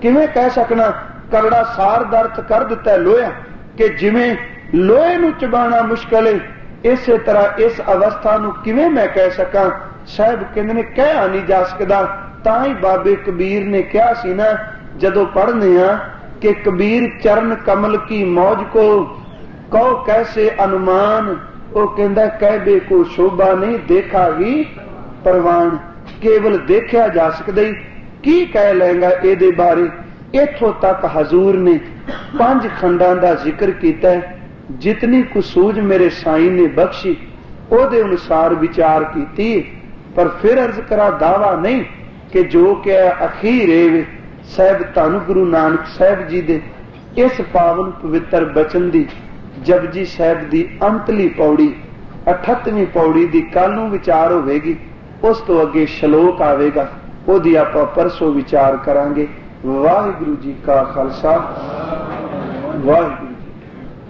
किवें कह सकना करड़ा सार दर्द कर दिता है लोया कि जिवें लोहे नूं चबाना मुश्किल है इसे तरह इस अवस्था नूं किवें मैं कह सकां। साहब कहंदे ने कह नहीं जा सकदा। तां ही बाबे कबीर ने कहा सी ना जदों पढ़ने आ कि कबीर चरण कमल की मौज को कहो कैसे अनुमान। वो कहंदा कहबे को शोभा नहीं देखा ही परवान। केवल देखा जा सकदा की कह लेंगा एदे बारे। इथों तक हजूर ने 5 खंडां दा जिक्र कीता है। जितनी कुछ सूझ मेरे साईं ने बख्शी ओदे अनुसार विचार कीती। पर फिर अर्ज करा दावा नहीं कि जो क्या अखीर है साहब धन गुरु नानक साहब जी दे इस पावन पवित्र बचन दी जपजी साहब दी अंतली पौड़ी 38वीं पौड़ी दी कल नूं विचार होवेगी। उस तो अगे श्लोक आवेगा ओदी आपां परसों विचार करांगे। वाहिगुरु जी का खालसा वाहिगुरु।